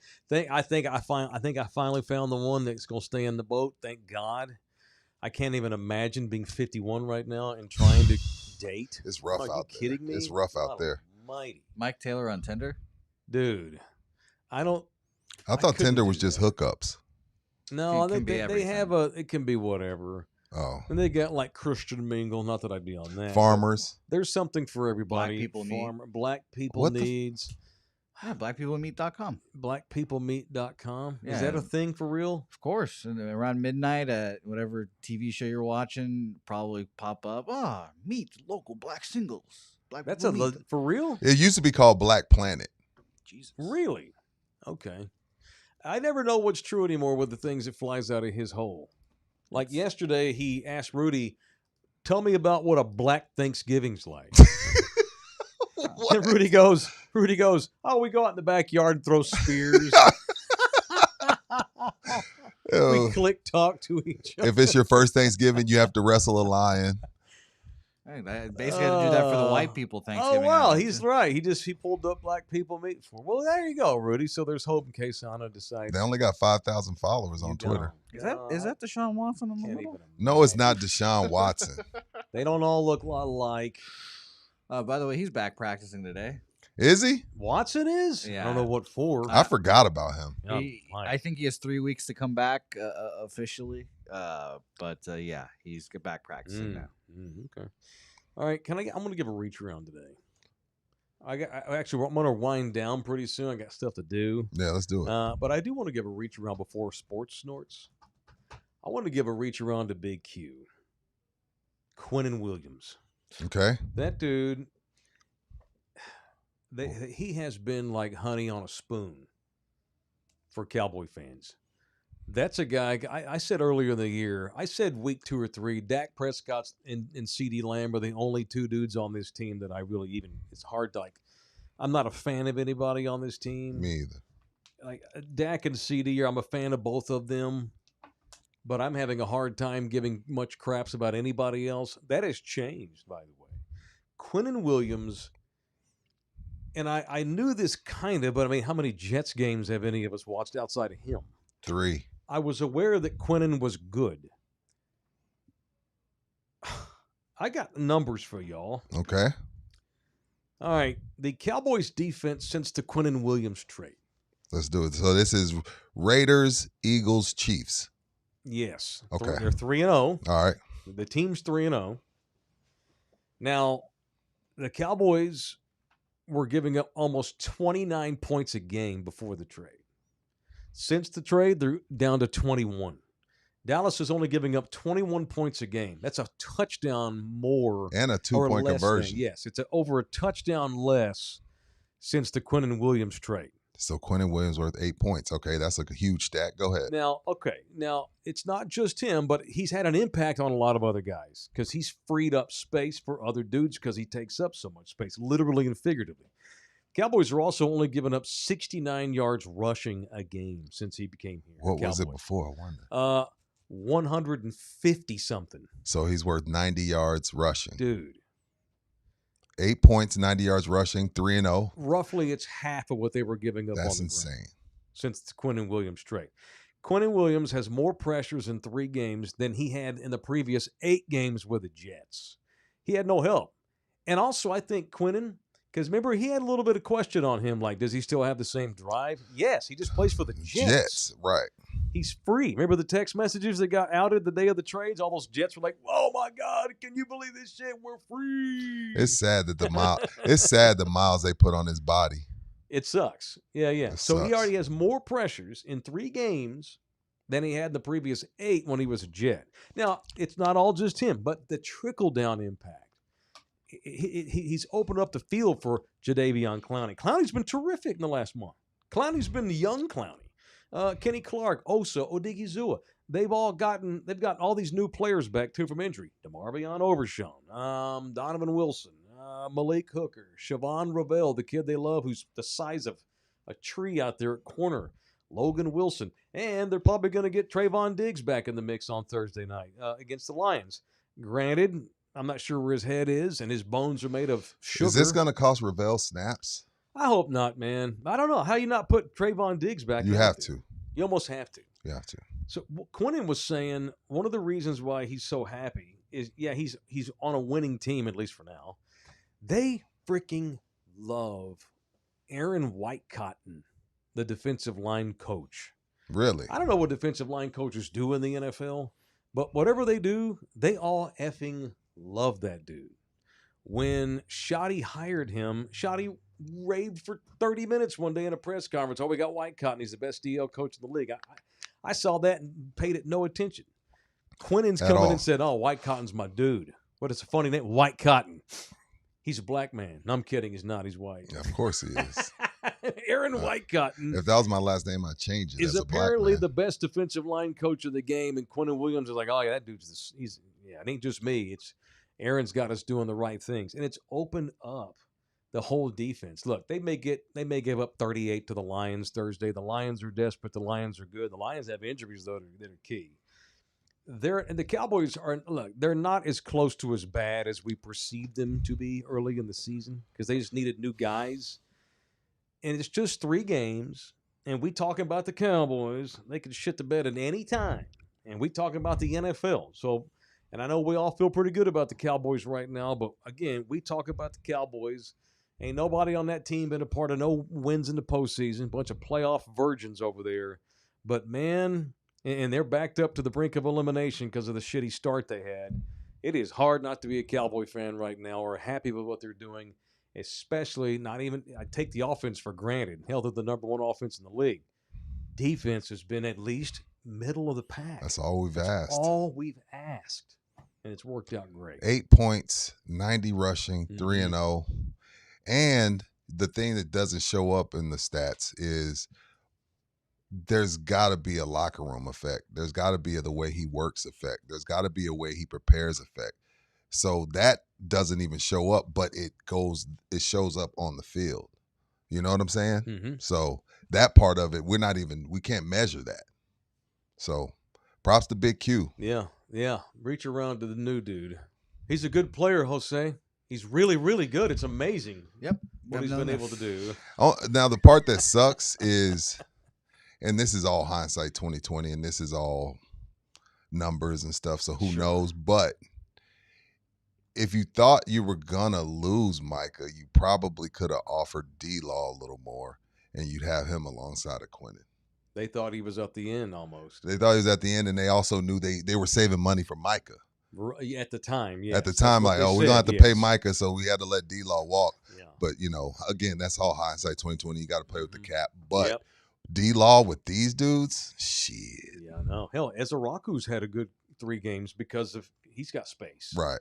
think I finally found the one that's going to stay in the boat. Thank God. I can't even imagine being 51 right now and trying to date. It's rough Are you out there. kidding me? It's rough out God there. Almighty. Mike Taylor on Tinder. Dude, I don't. I thought couldn't Tinder do was just that. hookups. No, It can be they have everything. it can be whatever. Oh, And they got like Christian Mingle. Not that I'd be on that. but farmers. There's something for everybody. people need. Black people What the f- needs. Yeah, blackpeoplemeet.com. Blackpeoplemeet.com. Is Yeah. that a thing for real? Of course. And around midnight at whatever TV show you're watching, probably pop up. Meet local black singles. Black That's people meet. for real? It used to be called Black Planet. Jesus. Really? Okay. I never know what's true anymore with the things that flies out of his hole. Like yesterday, he asked Rudy, "Tell me about what a Black Thanksgiving's like." And Rudy goes, "Oh, we go out in the backyard and throw spears. We Oh, click talk to each other." if it's your first Thanksgiving, you have to wrestle a lion. Hey, they basically had to do that for the white people Thanksgiving. Oh, wow. holiday, He's too. right. He pulled up black people meat for. Well, there you go, Rudy. So there's hope in case Anna decides. They only got 5,000 followers on Twitter. Is that Deshaun Watson in the Can't middle? even No, it's imagine. not Deshaun Watson. They don't all look a lot alike. By the way, he's back practicing today. Is he? Watson is? I Yeah. don't know what for. I forgot about him. Oh, I think he has 3 weeks to come back officially. But yeah, he's back practicing now. Okay. All right. I'm going to give a reach around today. I'm going to wind down pretty soon. I got stuff to do. Yeah, let's do it. But I do want to give a reach around before sports snorts. I want to give a reach around to Big Q. Quinnen Williams. Okay. That dude, he has been like honey on a spoon for Cowboy fans. That's a guy, I said earlier in the year, I said week 2 or 3, Dak Prescott and CeeDee Lamb are the only two dudes on this team that I really even, it's hard to I'm not a fan of anybody on this team. Me either. Like Dak and CeeDee, I'm a fan of both of them, but I'm having a hard time giving much craps about anybody else. That has changed, by the way. Quinnen Williams, and I knew this kind of, but I mean, how many Jets games have any of us watched outside of him? 3. I was aware that Quinnen was good. I got numbers for y'all. Okay. All right. The Cowboys defense since the Quinnen Williams trade. Let's do it. So this is Raiders, Eagles, Chiefs. Yes. Okay. They're 3-0. All right. The team's 3-0. Now, the Cowboys were giving up almost 29 points a game before the trade. Since the trade, they're down to 21. Dallas is only giving up 21 points a game. That's a touchdown more. And a or 2-point less conversion. than- yes, it's over a touchdown less since the Quinnen Williams trade. So Quinnen Williams worth 8 points. Okay, that's a huge stat. Go ahead. Now, it's not just him, but he's had an impact on a lot of other guys because he's freed up space for other dudes because he takes up so much space, literally and figuratively. Cowboys are also only giving up 69 yards rushing a game since he became here. What was it Cowboy. before? I wonder. 150 something. So he's worth 90 yards rushing. Dude. 8 points, 90 yards rushing, 3-0. Roughly, it's half of what they were giving up on the That's ground insane. since the Quinnen Williams trade. Quinnen Williams has more pressures in 3 games than he had in the previous 8 games with the Jets. He had no help. And also, I think Quinnen, because remember, he had a little bit of question on him, like, does he still have the same drive? Yes, he just plays for the Jets. Right. He's free. Remember the text messages that got outed the day of the trades? All those Jets were like, oh, my God, can you believe this shit? We're free. It's sad that the miles they put on his body. It sucks. Yeah. It So he sucks. already has more pressures in 3 games than he had the previous 8 when he was a Jet. Now, it's not all just him, but the trickle-down impact. He's opened up the field for Jadeveon Clowney. Clowney's been terrific in the last month. Clowney's been the young Clowney. Kenny Clark, Osa, Odigizua. They've gotten all these new players back too from injury. DeMarvion Overshown, Donovan Wilson, Malik Hooker, Siobhan Ravel, the kid they love who's the size of a tree out there at corner, Logan Wilson. And they're probably going to get Trayvon Diggs back in the mix on Thursday night against the Lions. Granted, I'm not sure where his head is, and his bones are made of sugar. Is this going to cost Ravel snaps? I hope not, man. I don't know. How you not put Trayvon Diggs back You in have there? to. You almost have to. You have to. So Quinnen was saying one of the reasons why he's so happy is, he's on a winning team, at least for now. They freaking love Aaron Whitecotton, the defensive line coach. Really? I don't know what defensive line coaches do in the NFL, but whatever they do, they all effing love that dude. When Shoddy hired him, Shoddy raved for 30 minutes one day in a press conference. Oh, we got Whitecotton. He's the best DL coach in the league. I saw that and paid it no attention. Quinnen's come in and said, oh, Whitecotton's my dude. What is a funny name? Whitecotton. He's a black man. No, I'm kidding. He's not. He's white. Yeah, of course he is. Aaron Whitecotton If that was my last name, I'd change it. is as a black apparently man. the best defensive line coach of the game, and Quinnen Williams is like, oh, yeah, that dude's it ain't just me. It's Aaron's got us doing the right things. And it's opened up the whole defense. Look, they may give up 38 to the Lions Thursday. The Lions are desperate. The Lions are good. The Lions have injuries, though, that are key. the Cowboys are, look, they're not as close to as bad as we perceived them to be early in the season because they just needed new guys. And it's just 3 games. And we talking about the Cowboys. They can shit the bed at any time. And we talking about the NFL. So, and I know we all feel pretty good about the Cowboys right now. But, again, we talk about the Cowboys. Ain't nobody on that team been a part of no wins in the postseason. Bunch of playoff virgins over there. But, man, and they're backed up to the brink of elimination because of the shitty start they had. It is hard not to be a Cowboy fan right now or happy with what they're doing. Especially not even, I take the offense for granted. Hell, they're the number 1 offense in the league. Defense has been at least middle of the pack. That's all we've asked. All we've asked. And it's worked out great. 8 points, 90 rushing, 3-0. And the thing that doesn't show up in the stats is there's got to be a locker room effect. There's got to be the way he works effect. There's got to be a way he prepares effect. So that doesn't even show up, but it shows up on the field. You know what I'm saying? Mm-hmm. So that part of it, we can't measure that. So props to Big Q. Yeah. Reach around to the new dude. He's a good player, Jose. He's really, really good. It's amazing. Yep. What he's been able to do. Oh, now the part that sucks is, and this is all hindsight 2020, and this is all numbers and stuff, so who knows, but if you thought you were gonna lose Micah, you probably could have offered D-Law a little more, and you'd have him alongside of Quinnen. They thought he was at the end almost. They thought he was at the end, and they also knew they were saving money for Micah. At the time, yeah. At the time, like, we're gonna have to pay Micah, so we had to let D-Law walk. Yeah. But again, that's all hindsight 2020. You got to play with the cap. But D-Law with these dudes, shit. Yeah, I know. Hell, Ezaraku's had a good 3 games because he's got space. Right.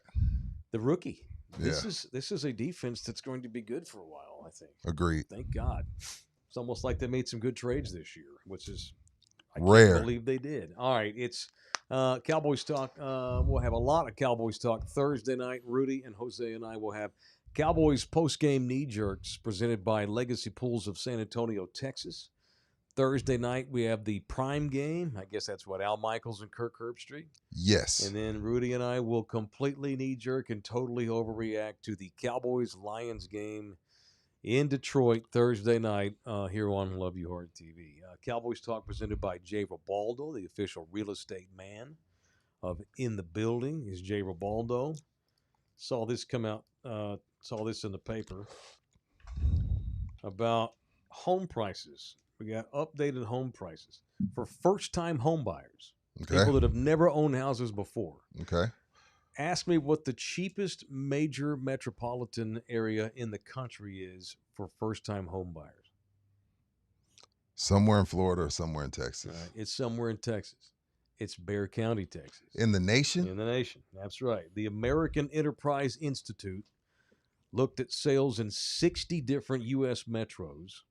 The rookie. Yeah. This is a defense that's going to be good for a while, I think. Agreed. Thank God. It's almost like they made some good trades this year, which is rare. I believe they did. All right, it's Cowboys talk. We'll have a lot of Cowboys talk Thursday night. Rudy and Jose and I will have Cowboys post-game knee jerks presented by Legacy Pools of San Antonio, Texas. Thursday night, we have the prime game. I guess that's what, Al Michaels and Kirk Herbstreit? Yes. And then Rudy and I will completely knee-jerk and totally overreact to the Cowboys-Lions game in Detroit Thursday night here on Love You Hard TV. Cowboys Talk presented by Jay Ribaldo, the official real estate man of In the Building is Jay Ribaldo. Saw this come out, saw this in the paper about home prices. We got updated home prices for first-time home buyers, people that have never owned houses before. Okay. Ask me what the cheapest major metropolitan area in the country is for first-time home buyers. Somewhere in Florida or somewhere in Texas. It's somewhere in Texas. It's Bexar County, Texas. In the nation? In the nation. That's right. The American Enterprise Institute looked at sales in 60 different U.S. metros,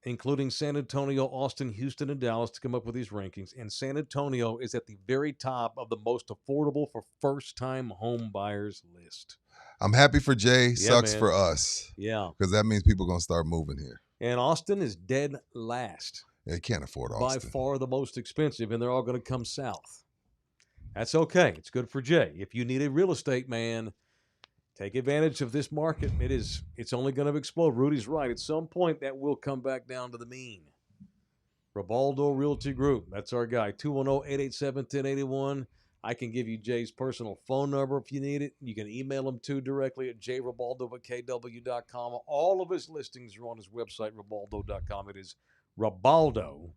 including San Antonio, Austin, Houston, and Dallas, to come up with these rankings. And San Antonio is at the very top of the most affordable for first-time home buyers list. I'm happy for Jay. Sucks for us. Yeah. Because that means people are going to start moving here. And Austin is dead last. They can't afford Austin. By far the most expensive, and they're all going to come south. That's okay. It's good for Jay. If you need a real estate man, take advantage of this market. It's only going to explode. Rudy's right. At some point, that will come back down to the mean. Ribaldo Realty Group. That's our guy. 210-887-1081. I can give you Jay's personal phone number if you need it. You can email him too directly at jribaldo@kw.com. All of his listings are on his website, ribaldo.com. It is ribaldo.com.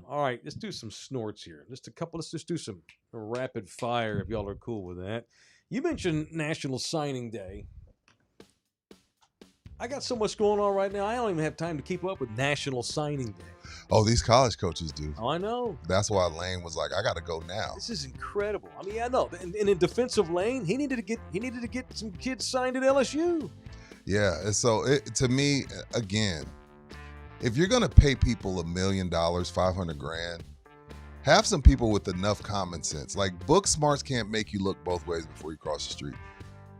All right, let's do some snorts here. Let's just do some rapid fire if y'all are cool with that. You mentioned National Signing Day. I got so much going on right now, I don't even have time to keep up with National Signing Day. Oh, these college coaches do. Oh, I know. That's why Lane was like, I got to go now. This is incredible. I mean, I know. And in defense of Lane, he needed to get some kids signed at LSU. Yeah. And so to me, again, if you're going to pay people $1 million, $500,000, have some people with enough common sense. Like, book smarts can't make you look both ways before you cross the street.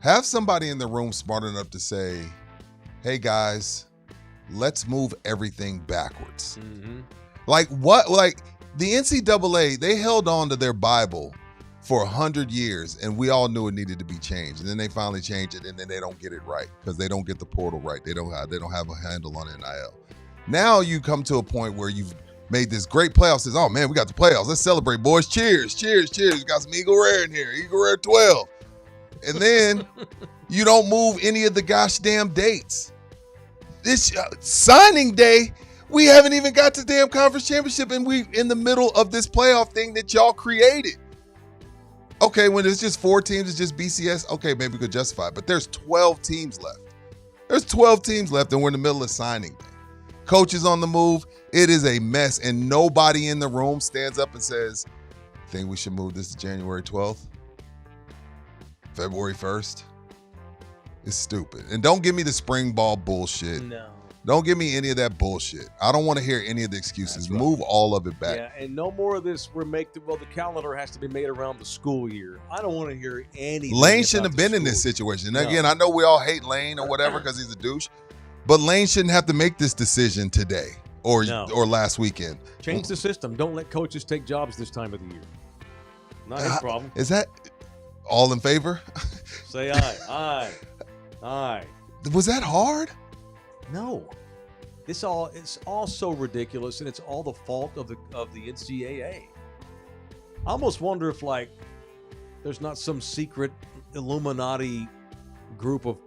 Have somebody in the room smart enough to say, hey guys, let's move everything backwards. Mm-hmm. Like what? Like The NCAA, they held on to their Bible for 100 years, and we all knew it needed to be changed. And then they finally changed it, and then they don't get it right because they don't get the portal right. They don't have a handle on NIL. Now you come to a point where you've made this great playoffs. Says, oh man, we got the playoffs. Let's celebrate, boys. Cheers, cheers, cheers. We got some Eagle Rare in here. Eagle Rare 12. And then you don't move any of the gosh damn dates. This signing day, we haven't even got to the damn conference championship, and we in the middle of this playoff thing that y'all created. Okay, when it's just 4 teams, it's just BCS. Okay, maybe we could justify it, but there's 12 teams left. There's 12 teams left, and we're in the middle of signing day. Coaches on the move. It is a mess, and nobody in the room stands up and says, think we should move this to January 12th? February 1st? It's stupid. And don't give me the spring ball bullshit. No. Don't give me any of that bullshit. I don't want to hear any of the excuses. Right. Move all of it back. Yeah, and no more of this. The calendar has to be made around the school year. I don't want to hear anything. Lane shouldn't have been in this situation. No. Again, I know we all hate Lane or whatever because he's a douche, but Lane shouldn't have to make this decision today or last weekend. Change the system. Don't let coaches take jobs this time of the year. Not his problem. Is that all in favor? Say aye. Aye. Was that hard? No. It's all so ridiculous, and it's all the fault of the NCAA. I almost wonder if there's not some secret Illuminati group of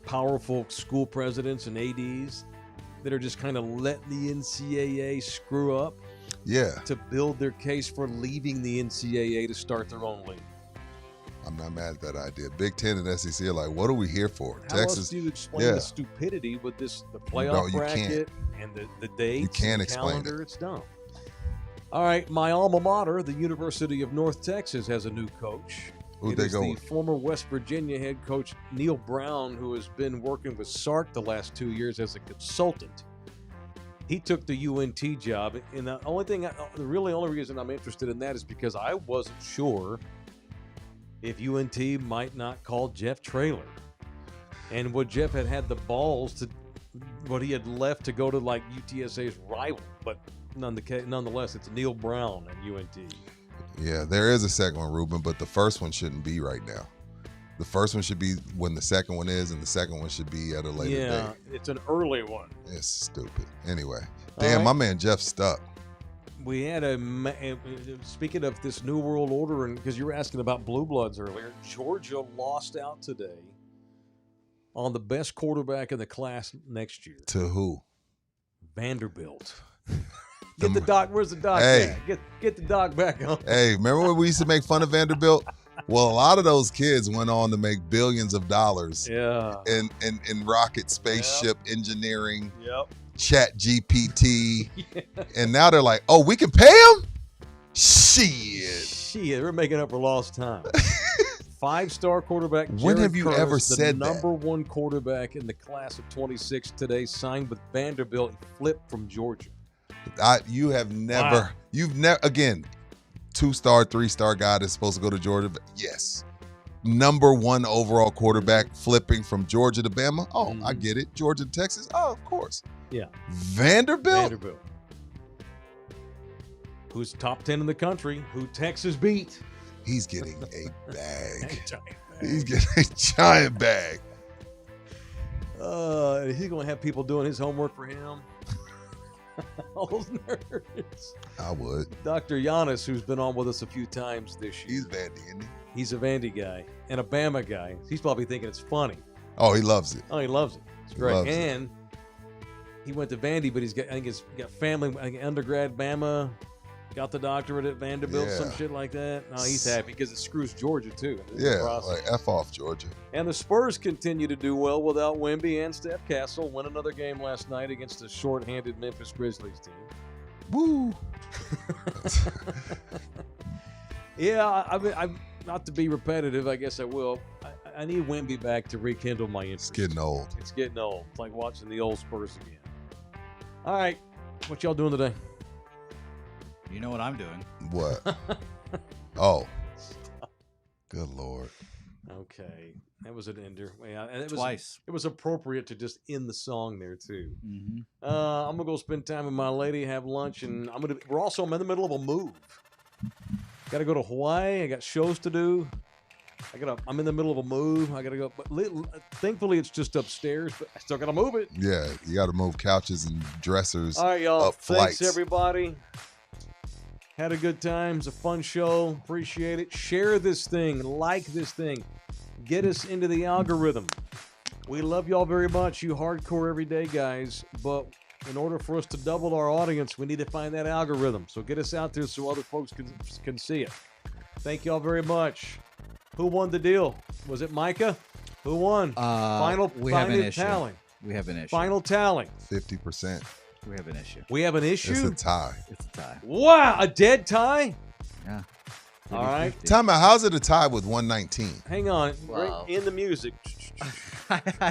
powerful school presidents and ADs that are just kind of letting the NCAA screw up. Yeah. To build their case for leaving the NCAA to start their own league. I'm not mad at that idea. Big Ten and SEC are like, what are we here for? How else do you explain the stupidity with the playoff bracket and the dates? You can't and the explain calendar? It's dumb. All right, my alma mater, the University of North Texas, has a new coach. Who'd they go the with? former West Virginia head coach Neil Brown, who has been working with Sark the last 2 years as a consultant. He took the UNT job, and the only reason I'm interested in that is because I wasn't sure if UNT might not call Jeff Traylor. And would Jeff had the balls to what he had left to go to UTSA's rival. But nonetheless, it's Neil Brown at UNT. Yeah, there is a second one, Ruben, but the first one shouldn't be right now. The first one should be when the second one is, and the second one should be at a later date. Yeah, it's an early one. It's stupid. Anyway, damn, my man Jeff's stuck. We had speaking of this New World Order, and because you were asking about Blue Bloods earlier, Georgia lost out today on the best quarterback in the class next year. To who? Vanderbilt. Get the doc. Where's the doc? Hey. Get the doc back on. Hey, remember when we used to make fun of Vanderbilt? Well, a lot of those kids went on to make billions of dollars. Yeah. In rocket spaceship engineering. Yep. Chat GPT. And now they're like, oh, we can pay them? Shit, we're making up for lost time. 5-star quarterback Jared When have you Curtis, ever said the that? number one quarterback in the class of 26 today, signed with Vanderbilt and flipped from Georgia. You've never, again, 2-star, 3-star guy that's supposed to go to Georgia. Yes. Number one overall quarterback flipping from Georgia to Bama. Oh, I get it. Georgia to Texas. Oh, of course. Yeah. Vanderbilt. Who's top 10 in the country, who Texas beat. He's getting a bag. Giant bag. He's getting a giant bag. He's going to have people doing his homework for him. All those nerds. I would. Dr. Giannis, who's been on with us a few times this year. He's Vandy, isn't he? He's a Vandy guy and a Bama guy. He's probably thinking it's funny. Oh, he loves it. Oh, he loves it. It's great. Loves it. And he went to Vandy, but he's got family, undergrad Bama, got the doctorate at Vanderbilt, some shit like that. No, he's happy because it screws Georgia too. Yeah, like F off Georgia. And the Spurs continue to do well without Wemby and Steph Castle. Won another game last night against a short-handed Memphis Grizzlies team. Woo! Yeah, I'm not to be repetitive. I guess I will. I need Wemby back to rekindle my interest. It's getting old. It's getting old. It's like watching the old Spurs again. All right, what y'all doing today? You know what I'm doing. What? Oh. Good Lord. Okay, that was an ender. Yeah, and Twice. It was appropriate to just end the song there too. Mm-hmm. I'm gonna go spend time with my lady, have lunch, and I'm in the middle of a move. Got to go to Hawaii. I got shows to do. I'm in the middle of a move. I gotta go. But thankfully, it's just upstairs. But I still gotta move it. Yeah, you got to move couches and dressers. All right, y'all. Up Thanks, flights. everybody. Had a good time. It's a fun show. Appreciate it. Share this thing. Like this thing. Get us into the algorithm. We love y'all very much, you hardcore everyday guys. But in order for us to double our audience, we need to find that algorithm. So get us out there so other folks can see it. Thank y'all very much. Who won the deal? Was it Micah? Who won? We have an issue. Tally. We have an issue. Final tally. 50%. We have an issue. We have an issue? It's a tie. It's a tie. Wow, a dead tie? Yeah. All right. 50-50. Time out. How's it a tie with 119? Hang on. Wow. In the music.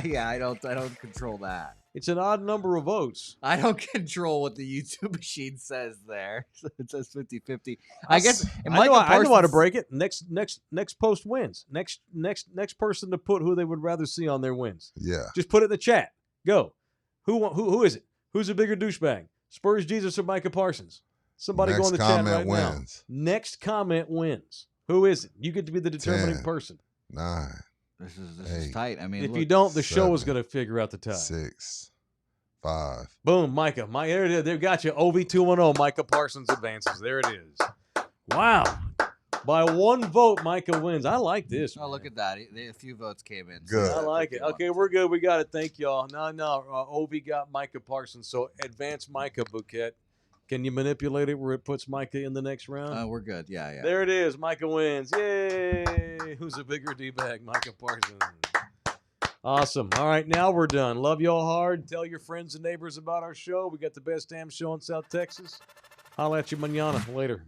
Yeah, I don't control that. It's an odd number of votes. I don't control what the YouTube machine says there. It says 50-50. I guess I know how to break it. Next post wins. Next person to put who they would rather see on their wins. Yeah. Just put it in the chat. Go. Who is it? Who's a bigger douchebag? Spurs Jesus or Micah Parsons? Somebody go in the chat right wins. now. Next comment wins. Who is it? You get to be the determining 10, person. 9. This is 8, tight. I mean, If look, you don't, the show is 7, going to figure out the tie. 6, 5. Boom, Micah. There it is. They've got you. OV210. Micah Parsons advances. There it is. Wow. By one vote, Micah wins. I like this. Oh, look at that. A few votes came in. Good. I like it. Okay, we're good. We got it. Thank y'all. No. Ovi got Micah Parsons. So advance Micah, Bouquet. Can you manipulate it where it puts Micah in the next round? We're good. Yeah. There it is. Micah wins. Yay. Who's a bigger D-bag? Micah Parsons. Awesome. All right, now we're done. Love y'all hard. Tell your friends and neighbors about our show. We got the best damn show in South Texas. Holla at you manana. Later.